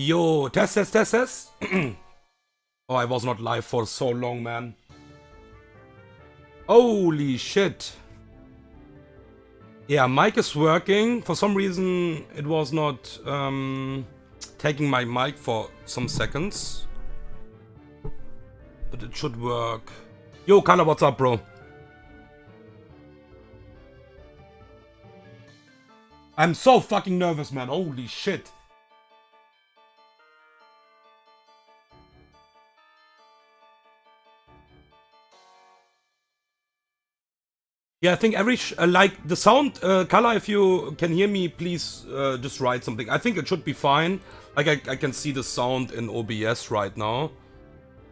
Yo, test. Oh, I was not live for so long, man. Holy shit. Yeah, mic is working. For some reason, it was not taking my mic for some seconds. But it should work. Yo, Kala, what's up, bro? I'm so fucking nervous, man. Holy shit. Yeah, I think every like the sound, Kala, if you can hear me, please just write something. I think it should be fine. Like I can see the sound in OBS right now,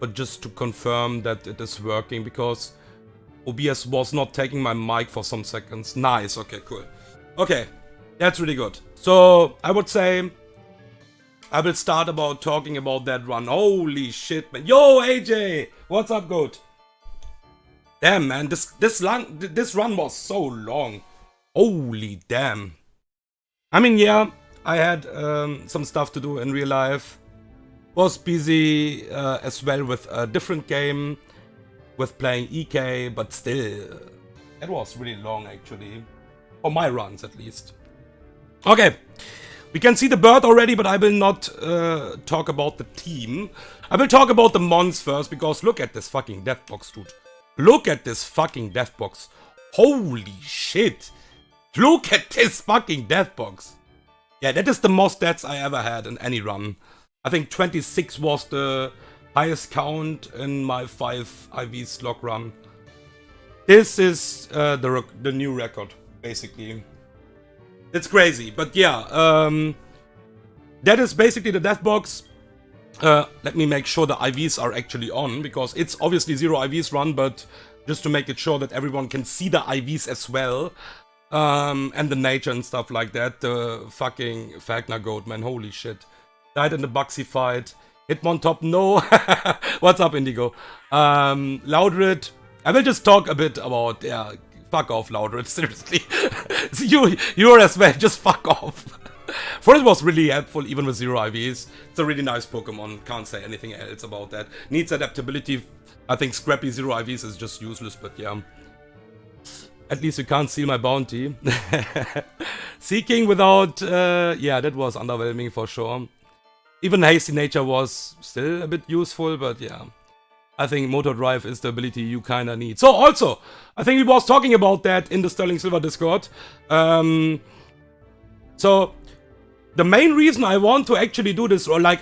but just to confirm that it is working because OBS was not taking my mic for some seconds. Nice. Okay, cool. Okay, that's really good. So I would say I will start about talking about that run. Holy shit, man! Yo, AJ, what's up, goat? Damn, man, this run was so long. Holy damn. I mean, yeah, I had some stuff to do in real life. Was busy as well with a different game, with playing EK, but still, it was really long actually. For my runs, at least. Okay, we can see the bird already, but I will not talk about the team. I will talk about the mons first, because look at this fucking death box, dude. Look at this fucking death box. Holy shit. Look at this fucking death box. Yeah, that is the most deaths I ever had in any run. I think 26 was the highest count in my 5 IV slog run. This is the new record, basically. It's crazy, but yeah, that is basically the death box. Let me make sure the IVs are actually on, because it's obviously 0 IVs run, but just to make it sure that everyone can see the IVs as well, and the nature and stuff like that. The fucking Fagner goat, man, holy shit. Died in the Buxy fight. Hitmon top, no. What's up, Indigo? Loudred, I will just talk a bit about, yeah, fuck off, Loudred, seriously. You're as well, just fuck off. Forest was really helpful, even with 0 IVs. It's a really nice Pokemon, can't say anything else about that. Needs adaptability. I think Scrappy 0 IVs is just useless, but yeah. At least you can't steal my bounty. Seeking without... yeah, that was underwhelming for sure. Even Hasty Nature was still a bit useful, but yeah. I think Motor Drive is the ability you kinda need. So also, I think we was talking about that in the Sterling Silver Discord. So... the main reason I want to actually do this, or like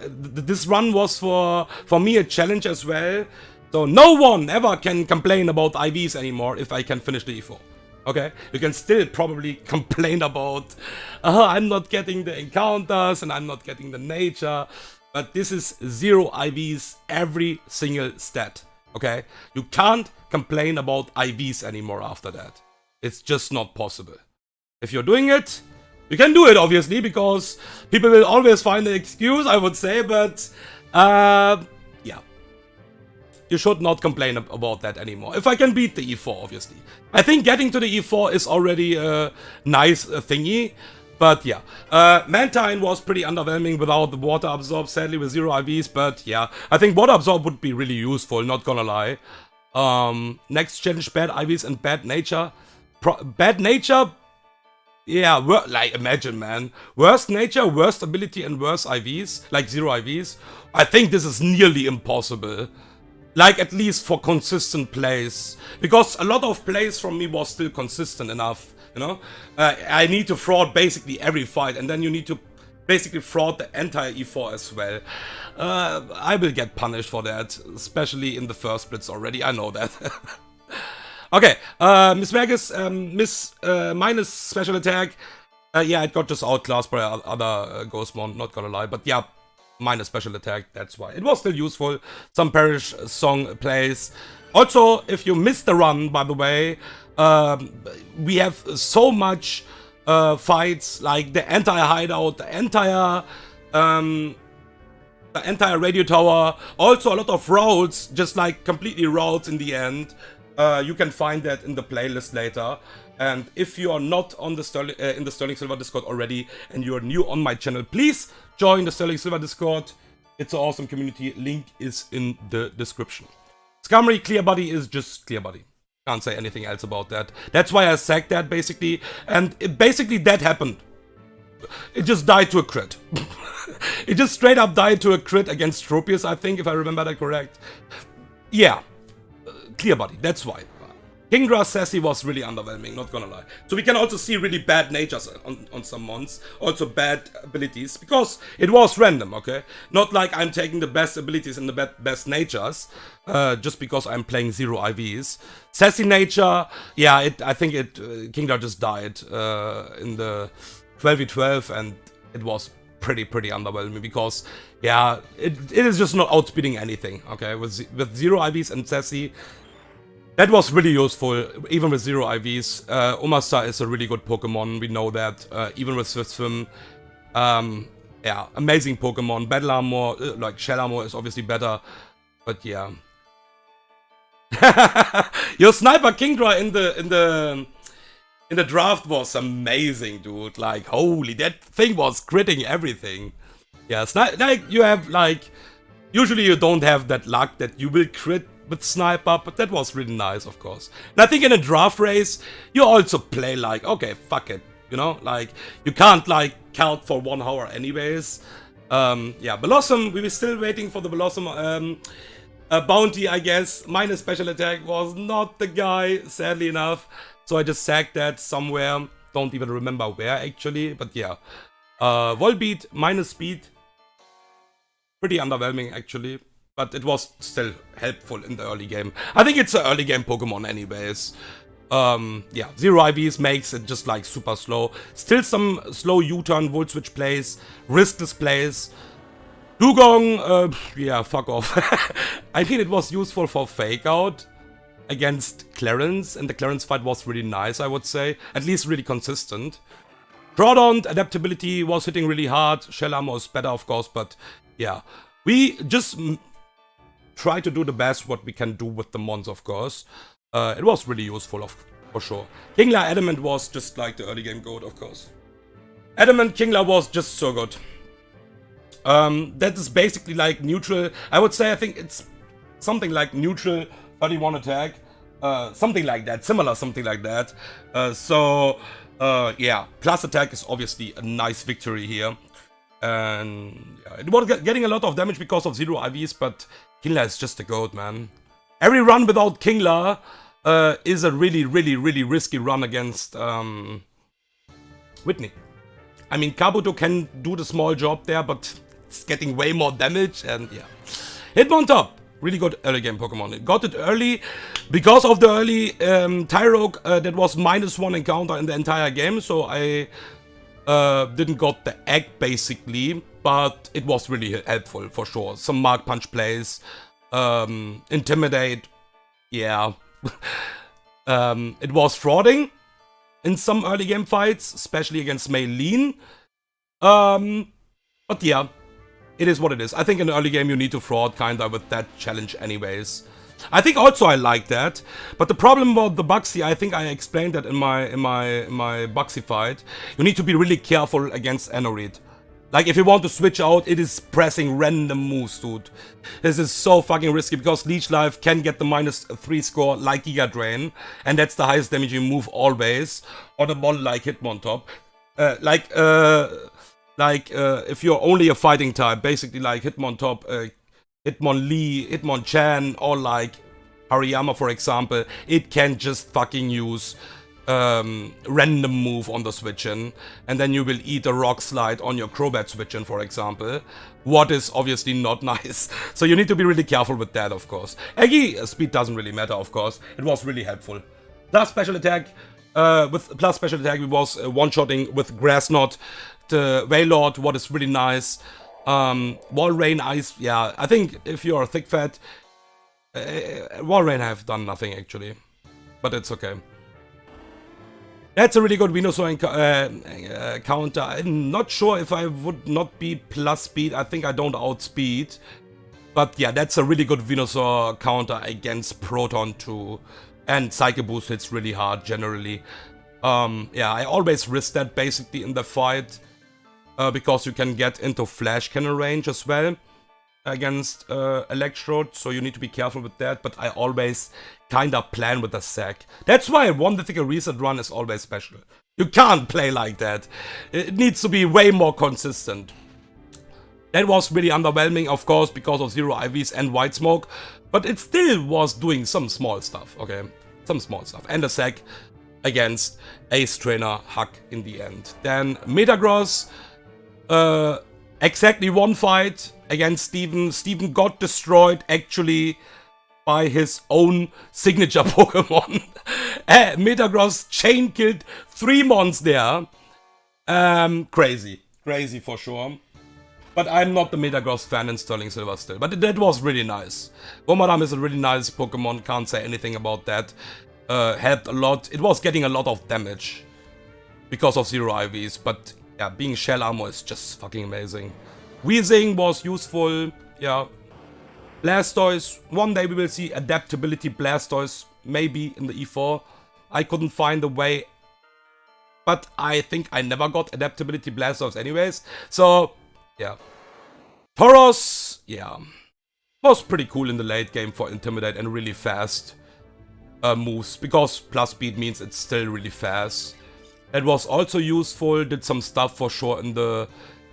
this run was for me a challenge as well. So no one ever can complain about IVs anymore if I can finish the E4. Okay? You can still probably complain about, I'm not getting the encounters and I'm not getting the nature. But this is 0 IVs every single stat. Okay? You can't complain about IVs anymore after that. It's just not possible. If you're doing it, you can do it, obviously, because people will always find an excuse, I would say, but, yeah. You should not complain about that anymore. If I can beat the E4, obviously. I think getting to the E4 is already a nice thingy, but yeah. Mantine was pretty underwhelming without the Water Absorb, sadly, with 0 IVs, but yeah. I think Water Absorb would be really useful, not gonna lie. Next challenge, Bad IVs and Bad Nature. Bad Nature... yeah, like, imagine, man. Worst nature, worst ability, and worst IVs, like 0 IVs. I think this is nearly impossible. Like, at least for consistent plays. Because a lot of plays from me was still consistent enough, you know? I need to fraud basically every fight, and then you need to basically fraud the entire E4 as well. I will get punished for that, especially in the first splits already, I know that. Okay, Miss Magus, minus special attack. Yeah, it got just outclassed by other Ghostmon, not gonna lie. But yeah, minus special attack, that's why. It was still useful. Some Parish song plays. Also, if you missed the run, by the way, we have so much fights, like the entire hideout, the entire radio tower. Also a lot of routes, just like completely routes in the end. You can find that in the playlist later. And if you are not on the in the Sterling Silver Discord already and you're new on my channel, please join the Sterling Silver Discord. It's an awesome community. Link is in the description. Scummery Clear Body is just Clear Body. Can't say anything else about that. That's why I sacked that basically. And basically that happened. It just died to a crit. It just straight up died to a crit against Tropius, I think, if I remember that correct. Yeah. Clear Body, that's why. Kingdra Sassy was really underwhelming, not gonna lie. So we can also see really bad natures on some mons, also bad abilities, because it was random, okay? Not like I'm taking the best abilities and the best natures, just because I'm playing 0 IVs. Sassy nature, yeah, I think Kingdra just died in the 12v12, and it was pretty underwhelming, because, yeah, it is just not outspeeding anything, okay? With 0 IVs and Sassy, that was really useful, even with 0 IVs. Umasa is a really good Pokemon, we know that, even with Swift Swim. Yeah, amazing Pokemon. Battle Armor, like Shell Armor is obviously better, but yeah. Your Sniper Kingdra in the draft was amazing, dude. Like, holy, that thing was critting everything. Yeah, like, you have, like, usually you don't have that luck that you will crit with Sniper, but that was really nice, of course. And I think in a draft race, you also play like, okay, fuck it, you know? Like, you can't, like, count for 1 hour anyways. Yeah, Blossom, we were still waiting for the Blossom bounty, I guess. Minus special attack was not the guy, sadly enough. So I just sacked that somewhere. Don't even remember where, actually, but yeah. Volbeat, minus speed. Pretty underwhelming, actually. But it was still helpful in the early game. I think it's an early game Pokemon anyways. Yeah, 0 IVs makes it just like super slow. Still some slow U-turn, Volt Switch plays, riskless plays. Dugong, yeah, fuck off. I mean, it was useful for Fake Out against Clarence, and the Clarence fight was really nice, I would say. At least really consistent. Groudon, adaptability was hitting really hard. Shell Armor is better, of course, but yeah. We just try to do the best what we can do with the mons, of course. It was really useful, for sure. Kingler Adamant was just like the early game goat, of course. Adamant Kingler was just so good. That is basically like neutral. I would say, I think it's something like neutral 31 attack. Something like that, similar something like that. Yeah, plus attack is obviously a nice victory here. And yeah, it was getting a lot of damage because of 0 IVs, but Kingler is just a goat, man. Every run without Kingler is a really risky run against Whitney. I mean, Kabuto can do the small job there, but it's getting way more damage, and yeah. Hitmontop, really good early game Pokemon. It got it early because of the early Tyrogue that was -1 encounter in the entire game, so I didn't got the egg basically, but it was really helpful for sure. Some Mark Punch plays, Intimidate, yeah. It was frauding in some early game fights, especially against Maylene. But yeah, it is what it is. I think in the early game you need to fraud kinda with that challenge anyways. I think also I like that, but the problem about the Buxy, I think I explained that in my Buxy fight. You need to be really careful against Anorid. Like, if you want to switch out, it is pressing random moves, dude. This is so fucking risky, because Leech Life can get the -3 score like Giga Drain, and that's the highest damaging move always, on a mon like Hitmontop. If you're only a fighting type, basically like Hitmontop, Hitmonlee, Hitmonchan, or like Hariyama, for example, it can just fucking use random move on the switch-in, and then you will eat a Rock Slide on your Crobat switch-in, for example, what is obviously not nice. So you need to be really careful with that, of course. Eggy, speed doesn't really matter, of course. It was really helpful. Plus special attack, we was one-shotting with Grass Knot, the Wailord, what is really nice. Wall Rain, Ice, yeah, I think if you're thick fat, Wall Rain have done nothing actually, but it's okay. That's a really good Venusaur counter. I'm not sure if I would not be plus speed. I think I don't outspeed. But yeah, that's a really good Venusaur counter against Proton too. And Psycho Boost hits really hard generally. Yeah, I always risk that basically in the fight. Because you can get into flash cannon range as well against Electrode, so you need to be careful with that, but I always kinda plan with the sack. That's why one mythical reset run is always special. You can't play like that. It needs to be way more consistent. That was really underwhelming, of course, because of zero IVs and white smoke, but it still was doing some small stuff, okay? Some small stuff. And a sack against Ace Trainer Huck in the end. Then Metagross, exactly one fight against Steven. Steven got destroyed actually by his own signature Pokemon. Metagross chain killed 3 mons there. Crazy. Crazy for sure. But I'm not the Metagross fan in Sterling Silver still. But that was really nice. Womadam is a really nice Pokemon, can't say anything about that. Helped a lot. It was getting a lot of damage because of zero IVs, but yeah, being shell armor is just fucking amazing. Weezing was useful, yeah. Blastoise, one day we will see adaptability Blastoise, maybe in the E4. I couldn't find a way, but I think I never got adaptability Blastoise anyways. So, yeah. Tauros, yeah, was pretty cool in the late game for Intimidate and really fast moves, because plus speed means it's still really fast. It was also useful, did some stuff for sure in the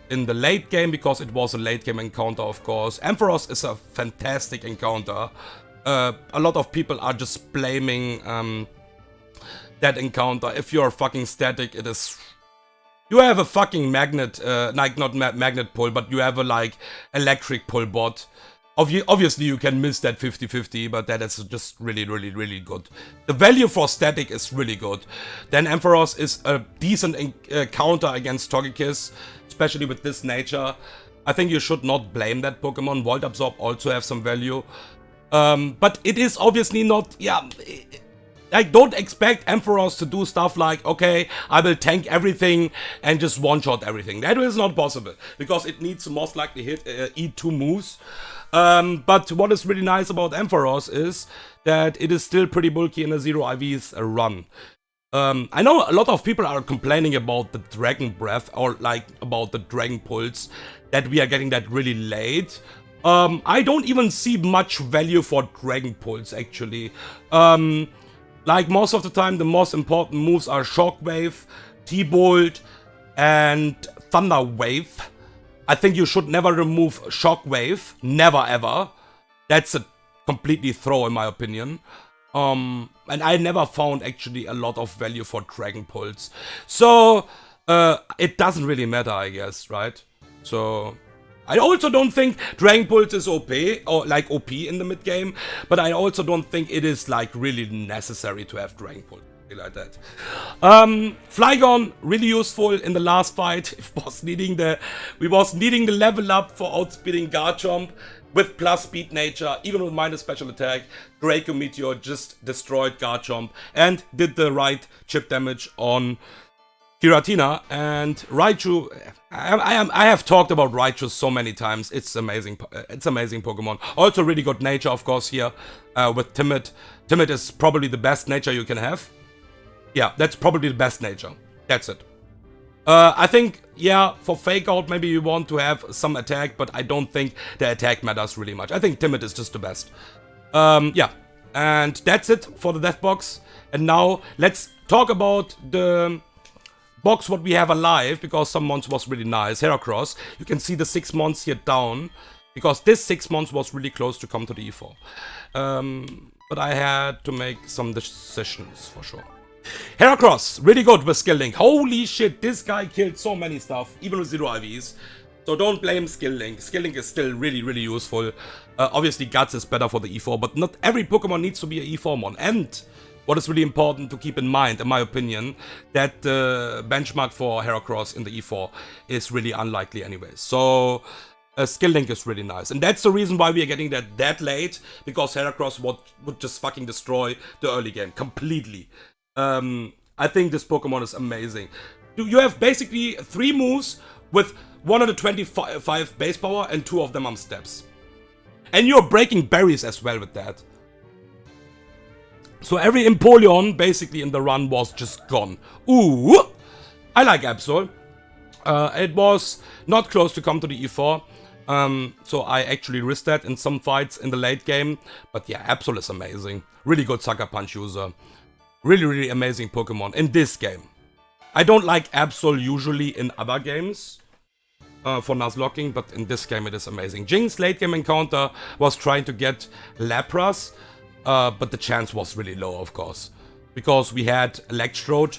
late game, because it was a late game encounter, of course. Ampharos is a fantastic encounter. A lot of people are just blaming that encounter. If you're fucking static, it is... You have a fucking magnet, like not magnet pull, but you have a like electric pull bot. Obviously you can miss that 50-50, but that is just really, really, really good. The value for static is really good. Then Ampharos is a decent counter against Togekiss, especially with this nature. I think you should not blame that Pokemon. Volt Absorb also have some value. But it is obviously not, yeah... Like, don't expect Ampharos to do stuff like, okay, I will tank everything and just one-shot everything. That is not possible, because it needs to most likely eat 2 moves. But what is really nice about Ampharos is that it is still pretty bulky in a zero IVs run. I know a lot of people are complaining about the Dragon Breath, or like about the Dragon Pulse, that we are getting that really late. I don't even see much value for Dragon Pulse, actually. Like, most of the time, the most important moves are Shockwave, T-Bolt, and Thunder Wave. I think you should never remove Shockwave. Never, ever. That's a completely throw, in my opinion. And I never found, actually, a lot of value for Dragon Pulse. So, it doesn't really matter, I guess, right? So... I also don't think Dragon Pulse is OP, or like OP in the mid game, but I also don't think it is like really necessary to have Dragon Pulse like that. Flygon, really useful in the last fight. We was needing the level up for outspeeding Garchomp with plus speed nature, even with minus special attack. Draco Meteor just destroyed Garchomp and did the right chip damage on Giratina. And Raichu, I have talked about Raichu so many times. It's amazing. It's amazing Pokemon. Also really good nature, of course, here with Timid. Timid is probably the best nature you can have. Yeah, that's probably the best nature. That's it. I think, yeah, for Fake Out, maybe you want to have some attack, but I don't think the attack matters really much. I think Timid is just the best. Yeah, and that's it for the Death Box. And now let's talk about the box what we have alive, because some months was really nice. Heracross, you can see the 6 months here down, because this 6 months was really close to come to the E4. But I had to make some decisions for sure. Heracross, really good with Skill Link. Holy shit, this guy killed so many stuff, even with 0 IVs. So don't blame Skill Link. Skill Link is still really, really useful. Obviously Guts is better for the E4, but not every Pokemon needs to be an E4 mon. And what is really important to keep in mind, in my opinion, that the benchmark for Heracross in the E4 is really unlikely anyways. So Skill Link is really nice. And that's the reason why we are getting that late, because Heracross would just fucking destroy the early game completely. I think this Pokemon is amazing. You have basically 3 moves with 125 base power and 2 of them are steps. And you're breaking berries as well with that. So every Empoleon basically in the run was just gone. Ooh! I like Absol. It was not close to come to the E4. So I actually risked that in some fights in the late game. But yeah, Absol is amazing. Really good Sucker Punch user. Really, really amazing Pokemon in this game. I don't like Absol usually in other games for Nuzlocking, but in this game it is amazing. Jinx late game encounter was trying to get Lapras, but the chance was really low, of course. Because we had Electrode,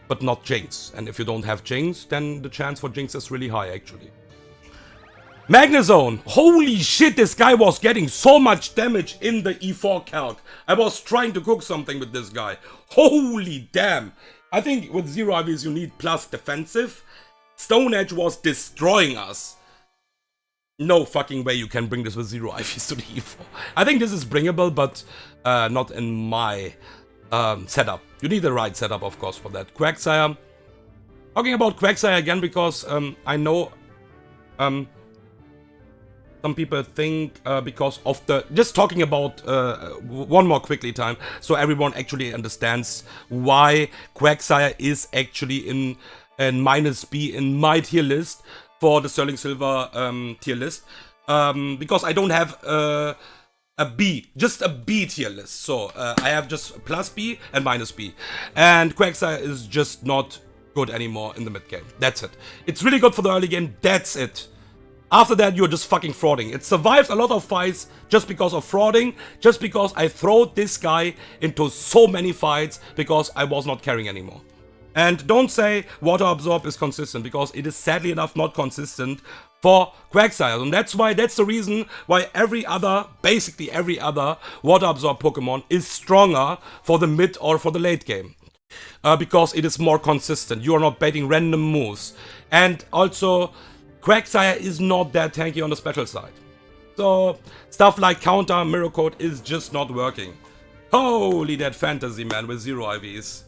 but not Jinx. And if you don't have Jinx, then the chance for Jinx is really high, actually. Magnezone! Holy shit, this guy was getting so much damage in the E4 calc. I was trying to cook something with this guy. Holy damn! I think with Zero IVs you need plus defensive. Stone Edge was destroying us. No fucking way you can bring this with Zero IVs to the E4. I think this is bringable, but not in my setup. You need the right setup, of course, for that. Quagsire. Talking about Quagsire again, because I know some people think because of the... Just talking about one more quickly time, so everyone actually understands why Quagsire is actually in -B in my tier list for the Sterling Silver tier list. Because I don't have a B, just a B tier list. So I have just +B and -B. And Quagsire is just not good anymore in the mid game. That's it. It's really good for the early game. That's it. After that, you're just fucking frauding. It survives a lot of fights just because of frauding, just because I throw this guy into so many fights because I was not caring anymore. And don't say Water Absorb is consistent, because it is sadly enough not consistent for Quagsire. And that's the reason why basically every other Water Absorb Pokemon is stronger for the mid or for the late game. Because it is more consistent. You are not baiting random moves. And also, Quagsire is not that tanky on the special side. So, stuff like Counter, Mirror Code is just not working. Holy that fantasy, man, with Zero IVs.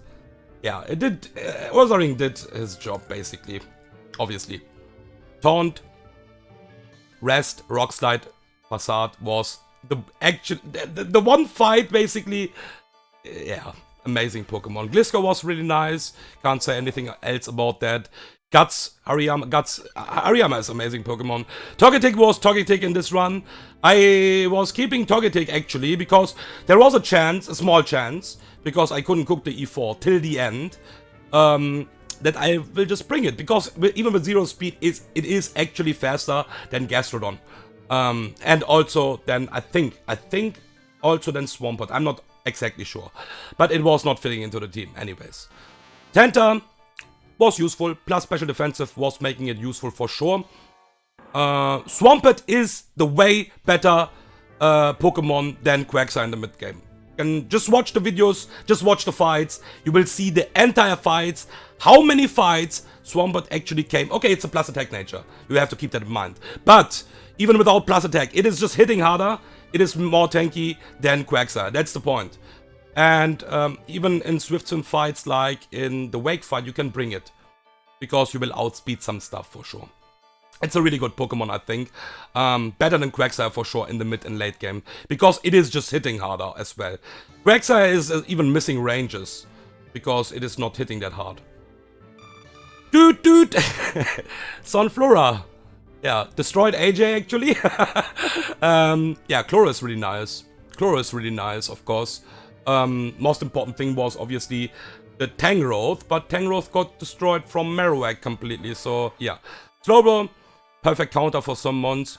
Yeah, it did... Wuthering did his job, basically. Obviously. Taunt, Rest, Rock Slide, Facade was the action... The one fight, basically... Yeah, amazing Pokemon. Gliscor was really nice. Can't say anything else about that. Hariyama is amazing Pokemon. Togetic was Togetic in this run. I was keeping Togetic actually because there was a chance, a small chance, because I couldn't cook the E4 till the end, that I will just bring it, because even with 0 speed, it is actually faster than Gastrodon. And also then, I think also then Swampert. I'm not exactly sure. But it was not fitting into the team anyways. Tenta was useful, plus special defensive was making it useful for sure. Swampert is the way better Pokemon than Quagsire in the mid game. And just watch the videos, just watch the fights. You will see the entire fights, how many fights Swampert actually came. Okay, it's a plus attack nature. You have to keep that in mind. But even without plus attack, it is just hitting harder. It is more tanky than Quagsire. That's the point. And even in Swift Swim fights, like in the Wake fight, you can bring it. Because you will outspeed some stuff for sure. It's a really good Pokemon, I think. Better than Quagsire for sure in the mid and late game. Because it is just hitting harder as well. Quagsire is even missing ranges. Because it is not hitting that hard. Dude! Sunflora. Yeah, destroyed AJ actually. Yeah, Chloro is really nice. Chloro is really nice, of course. Most important thing was obviously the Tangrowth, but Tangrowth got destroyed from Marowak completely, so yeah. Slowbro, perfect counter for some mons.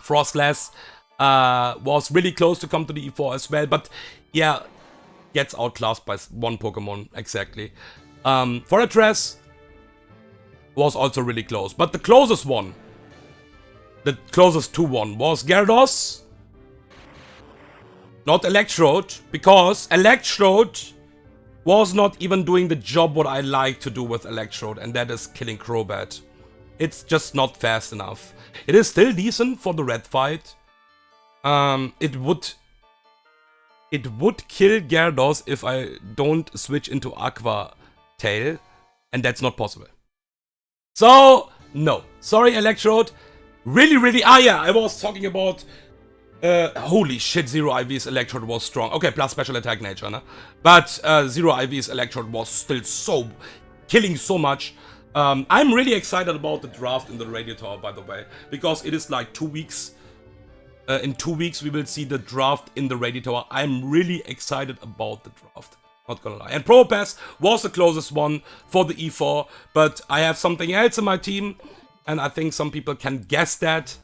Frostlass was really close to come to the E4 as well, but yeah, gets outclassed by one Pokemon, exactly. Fortress was also really close, but the closest one, the closest to one was Gyarados. Not Electrode, because Electrode was not even doing the job what I like to do with Electrode, and that is killing Crobat. It's just not fast enough. It is still decent for the red fight. It would kill Gyarados if I don't switch into Aqua Tail, and that's not possible. So, no. Sorry, Electrode. Really, I was talking about Holy shit, Zero IV's Electrode was strong. Okay, plus special attack nature, no? But Zero IV's Electrode was still so... killing so much. I'm really excited about the draft in the Radio Tower, by the way. Because it is like 2 weeks. In 2 weeks we will see the draft in the Radio Tower. I'm really excited about the draft. Not gonna lie. And Pro Pass was the closest one for the E4. But I have something else in my team. And I think some people can guess that.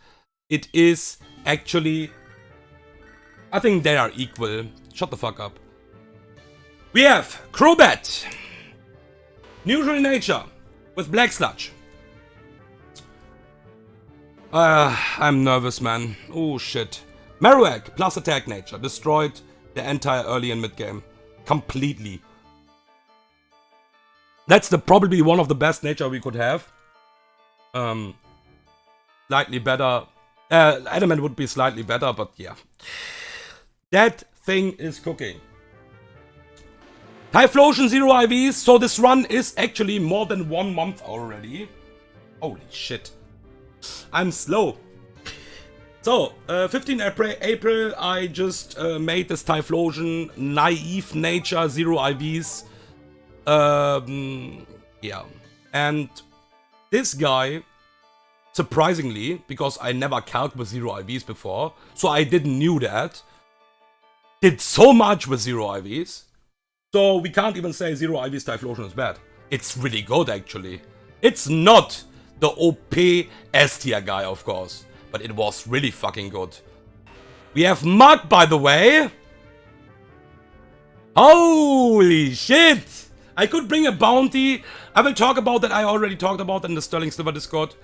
It is actually... I think they are equal. Shut the fuck up. We have Crobat. Neutral nature. With Black Sludge. I'm nervous, man. Oh, shit. Marowak plus attack nature. Destroyed the entire early and mid game. Completely. That's probably one of the best nature we could have. Slightly better. Adamant would be slightly better, but yeah. That thing is cooking. Typhlosion 0 IVs. So this run is actually more than 1 month already. Holy shit. I'm slow. So, 15 April, I just made this Typhlosion naive nature 0 IVs. Yeah. And this guy, surprisingly, because I never calced with 0 IVs before, so I didn't knew that, did so much with 0 IVs. So we can't even say 0 IVs Typhlosion is bad. It's really good, actually. It's not the OP S tier guy, of course. But it was really fucking good. We have Mug, by the way. Holy shit! I could bring a bounty. I will talk about that. I already talked about that in the Sterling Silver Discord.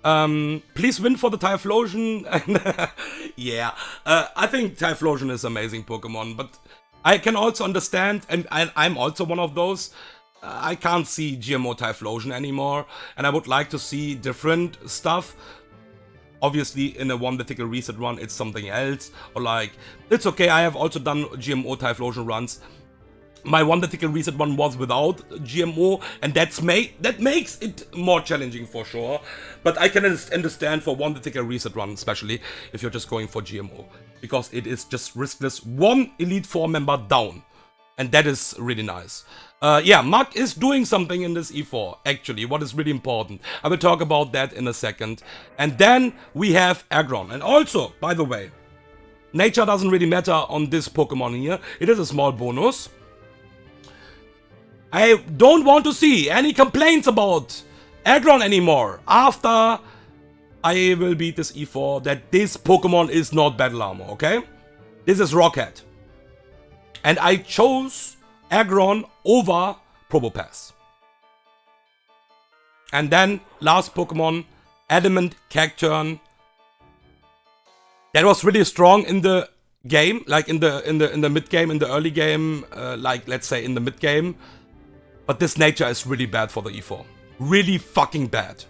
Please win for the Typhlosion. Yeah, I think Typhlosion is amazing Pokemon, but I can also understand, and I'm also one of those. I can't see GMO Typhlosion anymore, and I would like to see different stuff. Obviously, in a one vertical reset run, it's something else. Or like, it's okay. I have also done GMO Typhlosion runs. My one vertical reset one was without GMO, and that makes it more challenging for sure. But I can understand for one vertical reset run, especially if you're just going for GMO, because it is just riskless. 1 Elite 4 member down, and that is really nice. Yeah, Mug is doing something in this E4, actually, what is really important. I will talk about that in a second. And then we have Aggron. And also, by the way, nature doesn't really matter on this Pokemon here. It is a small bonus. I don't want to see any complaints about Aggron anymore after I will beat this E4 that this Pokemon is not Battle Armor, okay? This is Rocket. And I chose Aggron over Probopass. And then last Pokemon, Adamant Cacturn. That was really strong in the game, like in the mid game, in the early game, like let's say in the mid game. But this nature is really bad for the E4. Really fucking bad.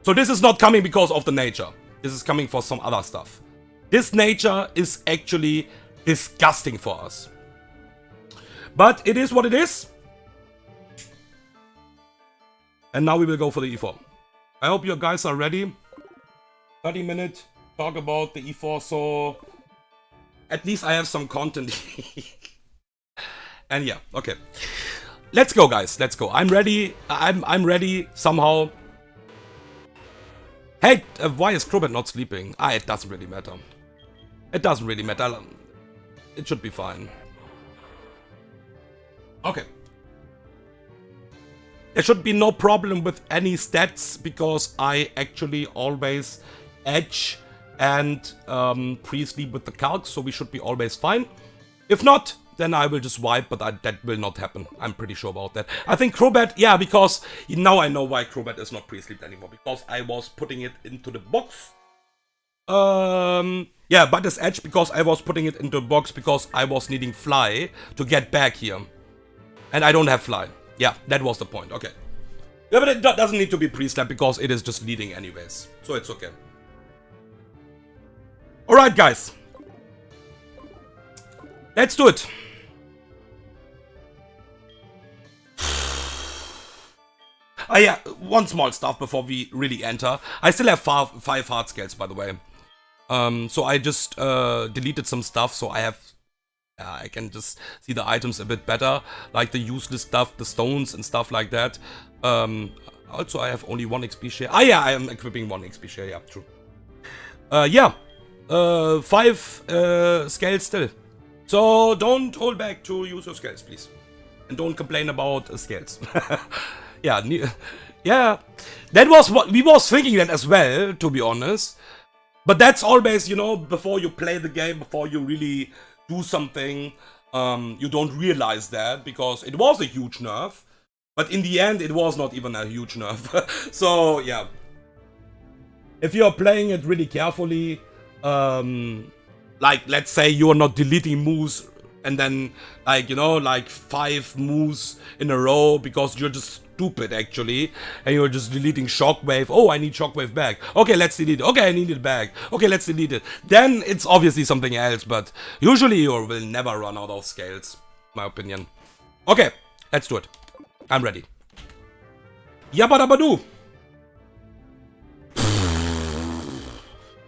So this is not coming because of the nature. This is coming for some other stuff. This nature is actually disgusting for us. But it is what it is. And now we will go for the E4. I hope you guys are ready. 30-minute talk about the E4, so at least I have some content. And yeah, okay. Let's go, guys. Let's go. I'm ready. I'm ready somehow. Hey, why is Crobat not sleeping? It doesn't really matter. It doesn't really matter. It should be fine. Okay. There should be no problem with any stats because I actually always edge and pre-sleep with the calc, so we should be always fine. If not, then I will just wipe, but that will not happen. I'm pretty sure about that. I think Crobat, yeah, because now I know why Crobat is not pre-sleeped anymore. Because I was putting it into the box. Yeah, but it's edge because I was putting it into the box because I was needing Fly to get back here. And I don't have Fly. Yeah, that was the point. Okay. Yeah, but it doesn't need to be pre-slept because it is just leading anyways. So it's okay. Alright, guys. Let's do it. Yeah, one small stuff before we really enter. I still have 5 hard scales, by the way. So I just deleted some stuff, so I can just see the items a bit better, like the useless stuff, the stones and stuff like that. Also, I have only 1 XP share. Ah, yeah, I am equipping 1 XP share. Yeah, true. Yeah, 5 scales still. So don't hold back to use your scales, please, and don't complain about scales. Yeah, yeah, that was what we was thinking that as well, to be honest. But that's always, you know, before you play the game, before you really do something, you don't realize that, because it was a huge nerf. But in the end, it was not even a huge nerf. So, yeah. If you're playing it really carefully, like, let's say you're not deleting moves and then, like, you know, like 5 moves in a row because you're just stupid, actually, and you're just deleting Shockwave. Oh, I need Shockwave back. Okay, let's delete it. Okay, I need it back. Okay, let's delete it. Then it's obviously something else, but usually you will never run out of scales, my opinion. Okay, let's do it. I'm ready. Yabba-dabba-doo.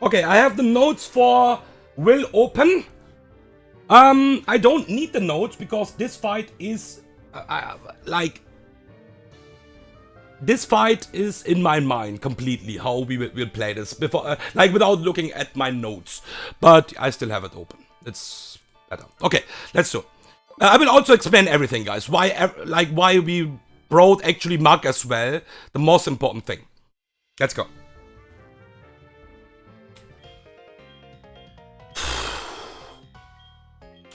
Okay, I have the notes for Will Open. I don't need the notes because this fight is this fight is in my mind completely how we will play this before, like without looking at my notes. But I still have it open. It's better. Okay, let's do. I will also explain everything, guys. Why we brought actually Mug as well. The most important thing. Let's go.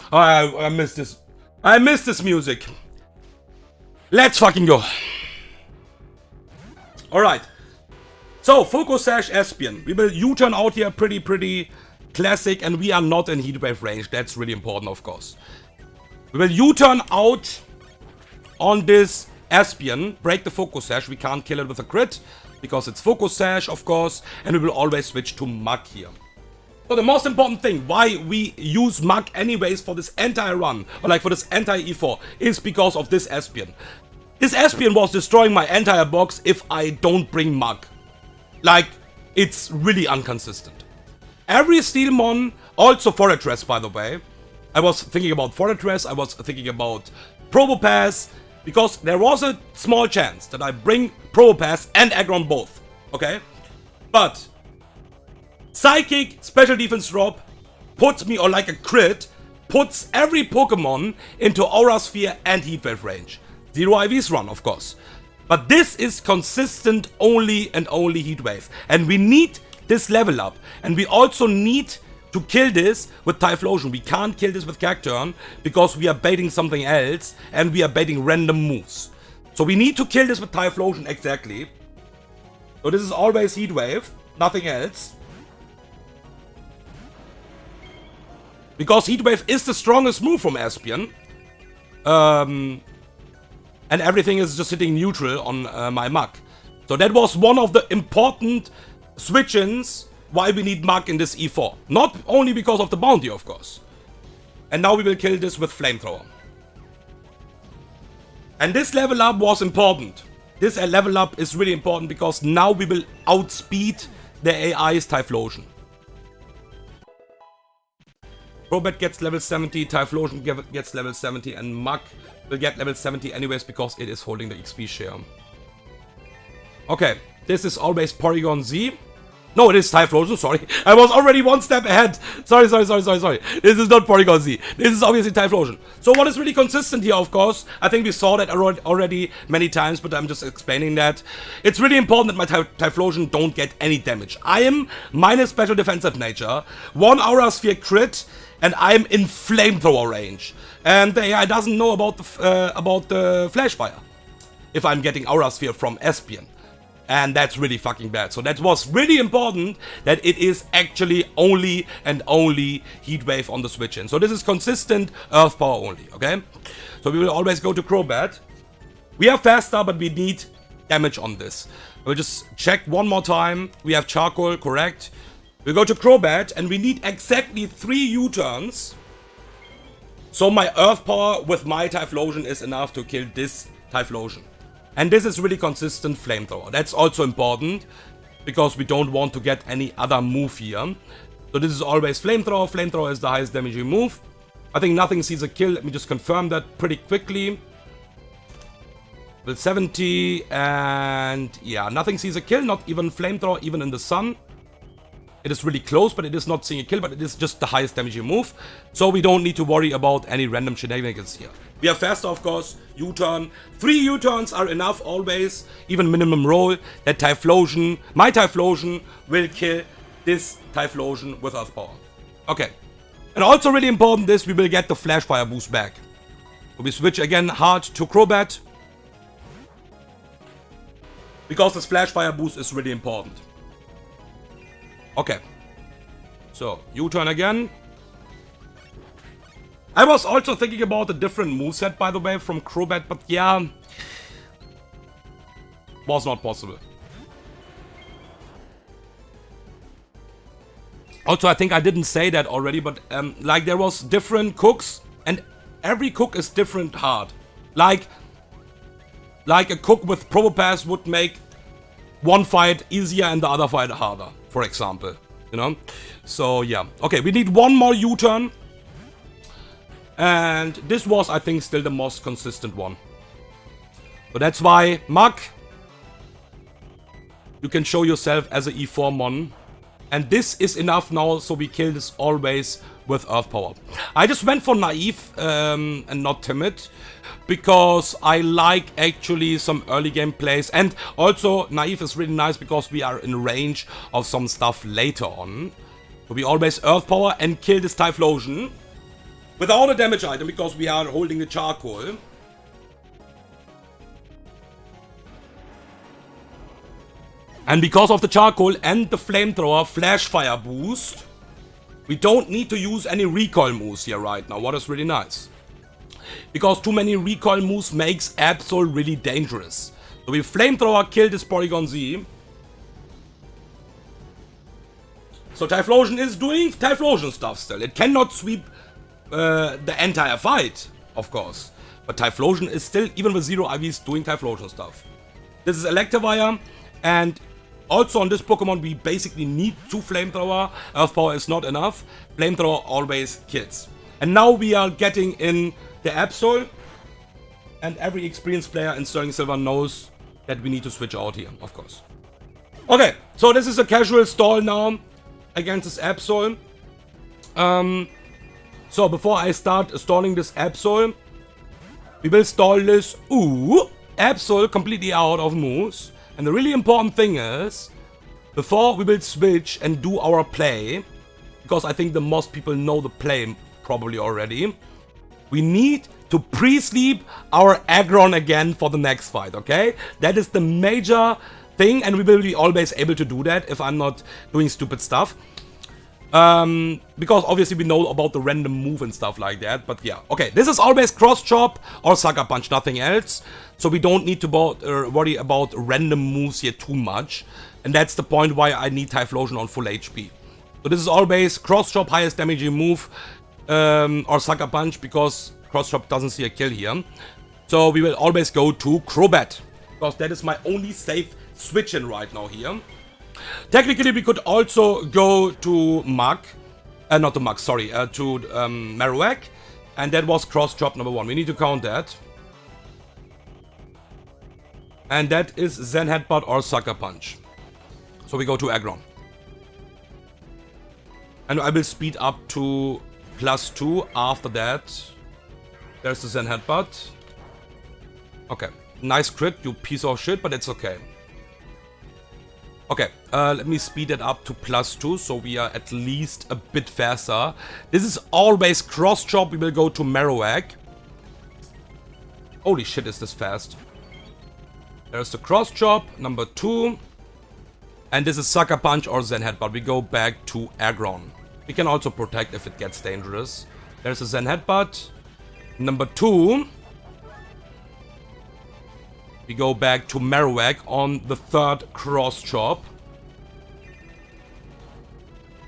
Oh, I missed this. I missed this music. Let's fucking go. Alright. So, Focus Sash Espion. We will U-turn out here pretty classic, and we are not in Heatwave range. That's really important, of course. We will U-turn out on this Espion, break the Focus Sash. We can't kill it with a crit, because it's Focus Sash, of course, and we will always switch to Mug here. So the most important thing, why we use Mug anyways for this entire run, or like for this entire E4, is because of this Espion. This Espion was destroying my entire box if I don't bring Mug. Like, it's really inconsistent. Every Steelmon, also Fortress by the way, I was thinking about Fortress, I was thinking about Probopass, because there was a small chance that I bring Probopass and Aggron both, okay? But Psychic, Special Defense Drop, puts me, or like a crit, puts every Pokemon into Aura Sphere and Heatwave range. 0 IVs run, of course. But this is consistent only and only Heatwave. And we need this level up. And we also need to kill this with Typhlosion. We can't kill this with Cacturn because we are baiting something else and we are baiting random moves. So we need to kill this with Typhlosion, exactly. So this is always Heatwave, nothing else. Because Heatwave is the strongest move from Espion. And everything is just hitting neutral on my Mug. So that was one of the important switch-ins why we need Mug in this E4. Not only because of the bounty, of course. And now we will kill this with Flamethrower. And this level up was important. This level up is really important because now we will outspeed the AI's Typhlosion. Crobat gets level 70, Typhlosion gets level 70, and Mug will get level 70 anyways because it is holding the XP share. Okay, this is always Porygon Z. No, it is Typhlosion, sorry. I was already one step ahead. Sorry. This is not Porygon Z. This is obviously Typhlosion. So what is really consistent here, of course, I think we saw that already many times, but I'm just explaining that. It's really important that my Typhlosion don't get any damage. I am minus special defensive nature, 1 Aura Sphere crit, and I'm in Flamethrower range. And the AI doesn't know about the Flash Fire if I'm getting Aura Sphere from Espion. And that's really fucking bad. So that was really important that it is actually only and only Heatwave on the switch-in. So this is consistent Earth Power only, okay? So we will always go to Crobat. We are faster, but we need damage on this. We'll just check one more time. We have Charcoal, correct? We'll go to Crobat, and we need exactly 3 U-turns. So my Earth Power with my Typhlosion is enough to kill this Typhlosion. And this is really consistent Flamethrower. That's also important, because we don't want to get any other move here. So So this is always Flamethrower. Flamethrower is the highest damaging move. I think nothing sees a kill. Let me just confirm that pretty quickly. With 70, and yeah, nothing sees a kill, not even Flamethrower, even in the sun. It is really close, but it is not seeing a kill, but it is just the highest damaging move. So we don't need to worry about any random shenanigans here. We are faster, of course. U-turn. 3 U-turns are enough always, even minimum roll. That Typhlosion, my Typhlosion, will kill this Typhlosion with Earth Power. Okay. And also really important is we will get the Flash Fire boost back. So we switch again hard to Crobat. Because this Flash Fire boost is really important. Okay. So, U-turn again. I was also thinking about a different moveset, by the way, from Crobat, but yeah. Was not possible. Also, I think I didn't say that already, but like there was different cooks, and every cook is different hard. Like a cook with Probopass would make one fight easier and the other fight harder, for example. You know? So, yeah. Okay, we need one more U-turn. And this was, I think, still the most consistent one. So that's why, Mug, you can show yourself as a E4 mon. And this is enough now, so we kill this always with Earth Power. I just went for Naive and not Timid, because I like actually some early game plays. And also, Naive is really nice because we are in range of some stuff later on. So we always Earth Power and kill this Typhlosion without a damage item, because we are holding the Charcoal. And because of the Charcoal and the Flamethrower Flash Fire boost, we don't need to use any recoil moves here right now, what is really nice. Because too many recoil moves makes Absol really dangerous. So we Flamethrower kill this Porygon Z. So Typhlosion is doing Typhlosion stuff still. It cannot sweep the entire fight, of course. But Typhlosion is still, even with 0 IVs, doing Typhlosion stuff. This is Electivire, and also on this Pokemon we basically need 2 Flamethrower. Earth Power is not enough. Flamethrower always kills. And now we are getting in the Absol, and every experienced player in Sterling Silver knows that we need to switch out here, of course. Okay, so this is a casual stall now against this Absol. So before I start stalling this Absol, we will stall this Absol completely out of moves. And the really important thing is, before we will switch and do our play, because I think the most people know the play probably already, we need to pre-sleep our Aggron again for the next fight, okay? That is the major thing, and we will be always able to do that if I'm not doing stupid stuff. Because obviously we know about the random move and stuff like that, but yeah. Okay, this is always Cross Chop or Sucker Punch, nothing else. So we don't need to worry about random moves here too much. And that's the point why I need Typhlosion on full HP. So this is always Cross Chop, highest damaging move, or Sucker Punch, because Cross Chop doesn't see a kill here. So we will always go to Crobat, because that is my only safe switch in right now here. Technically, we could also go to Mug, not to Mug, sorry, to Marowak, and that was Cross Chop number 1. We need to count that. And that is Zen Headbutt or Sucker Punch. So we go to Aggron. And I will speed up to +2 after that. There's the Zen Headbutt. Okay, nice crit, you piece of shit, but it's okay. Okay, let me speed it up to +2, so we are at least a bit faster. This is always Cross Chop, we will go to Marowak. Holy shit, is this fast. There's the Cross Chop, number 2. And this is Sucker Punch or Zen Headbutt. We go back to Aggron. We can also protect if it gets dangerous. There's a Zen Headbutt. Number 2. We go back to Marowak on the 3rd Cross Chop.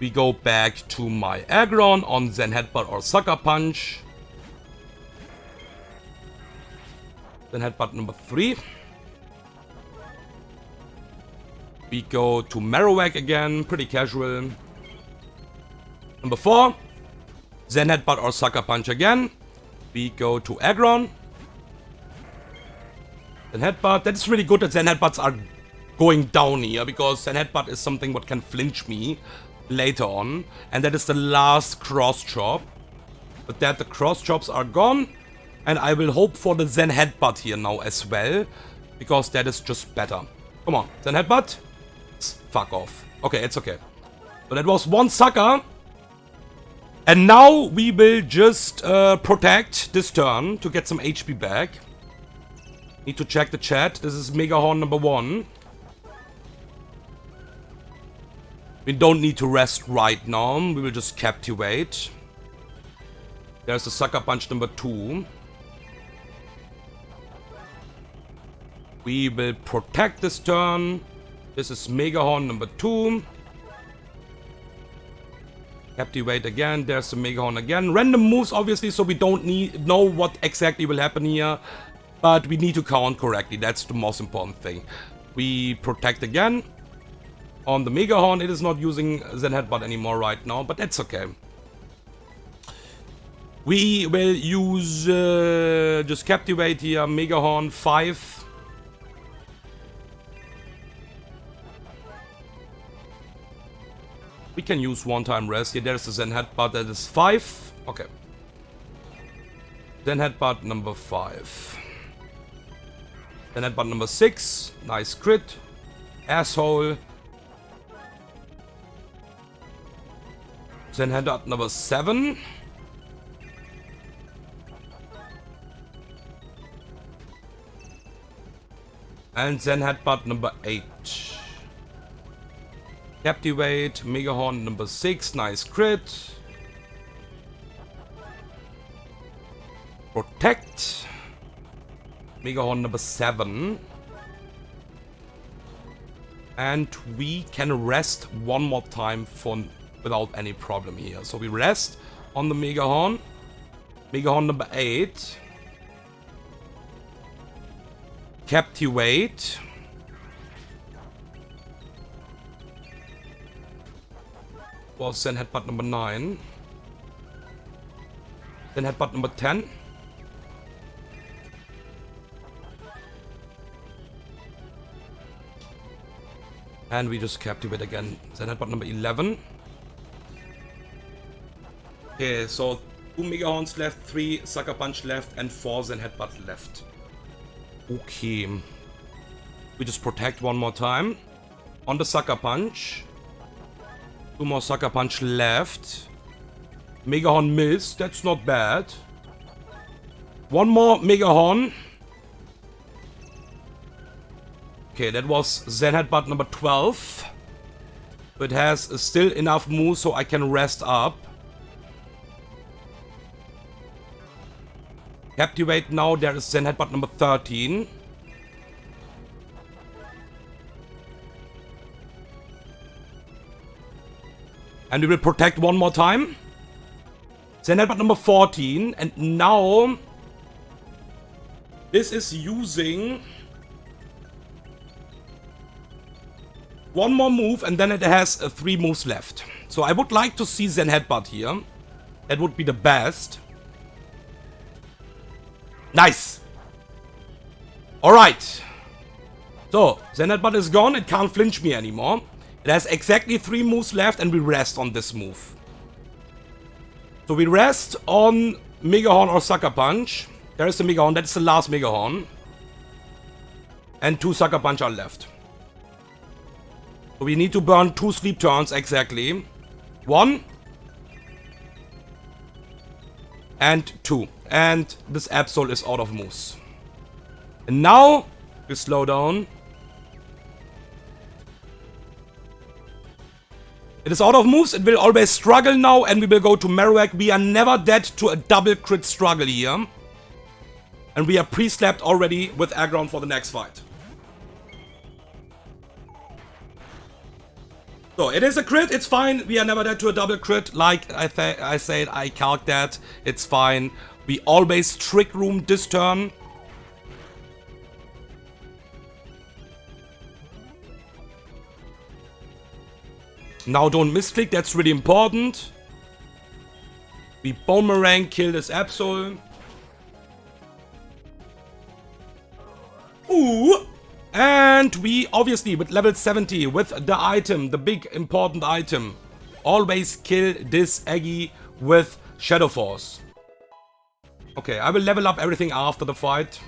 We go back to my Aggron on Zen Headbutt or Sucker Punch. Zen Headbutt number 3. We go to Marowak again, pretty casual. Number 4. Zen Headbutt or Sucker Punch again. We go to Aggron. Zen Headbutt. That is really good that Zen Headbutts are going down here, because Zen Headbutt is something what can flinch me later on. And that is the last cross chop. But that the cross chops are gone. And I will hope for the Zen Headbutt here now as well, because that is just better. Come on, Zen Headbutt. Fuck off. Okay, it's okay. So that was one sucker. And now we will just protect this turn to get some HP back. Need to check the chat. This is Mega Horn number 1. We don't need to rest right now. We will just captivate. There's the Sucker Punch number 2. We will protect this turn. This is Mega Horn number 2. Captivate again. There's the Mega Horn again. Random moves, obviously, so we don't know what exactly will happen here. But we need to count correctly. That's the most important thing. We protect again. On the Mega Horn, it is not using Zen Headbutt anymore right now, but that's okay. We will use just Captivate here. Mega Horn 5. We can use one-time rest here. There's the Zen Headbutt. That is 5. Okay. Zen Headbutt number 5. Zen Headbutt number 6. Nice crit. Asshole. Zen Headbutt number 7. And Zen Headbutt number 8. Captivate, Mega Horn number 6, nice crit. Protect. Mega Horn number 7. And we can rest one more time without any problem here. So we rest on the Mega Horn. Mega Horn number 8. Captivate. Was Zen Headbutt number 9. Zen Headbutt number 10. And we just Captivate again. Zen Headbutt number 11. Okay, so 2 Mega Horns left, 3 Sucker Punch left, and 4 Zen Headbutt left. Okay. We just protect one more time. On the Sucker Punch. 2 more Sucker Punch left. Mega Horn missed. That's not bad. One more Mega Horn. Okay, that was Zen Headbutt number 12. It has still enough moves so I can rest up. Captivate now. There is Zen Headbutt number 13. And we will protect one more time. Zen Headbutt number 14. And now this is using one more move, and then it has 3 moves left. So I would like to see Zen Headbutt here. That would be the best. Nice. Alright. So, Zen Headbutt is gone. It can't flinch me anymore. It has exactly 3 moves left, and we rest on this move. So we rest on Mega Horn or Sucker Punch. There is the Mega Horn. That's the last Mega Horn. And 2 Sucker Punch are left. So we need to burn 2 sleep turns exactly. 1. And 2. And this Absol is out of moves. And now we slow down. It is out of moves, it will always struggle now, and we will go to Marowak. We are never dead to a double crit struggle here. And we are pre-slapped already with Aggron for the next fight. So, it is a crit, it's fine. We are never dead to a double crit. Like I said, I calc that. It's fine. We always Trick Room this turn. Now don't misclick, that's really important. We Boomerang kill this Absol. Ooh! And we obviously with level 70 with the item, the big important item, always kill this Aggie with Shadow Force. Okay, I will level up everything after the fight.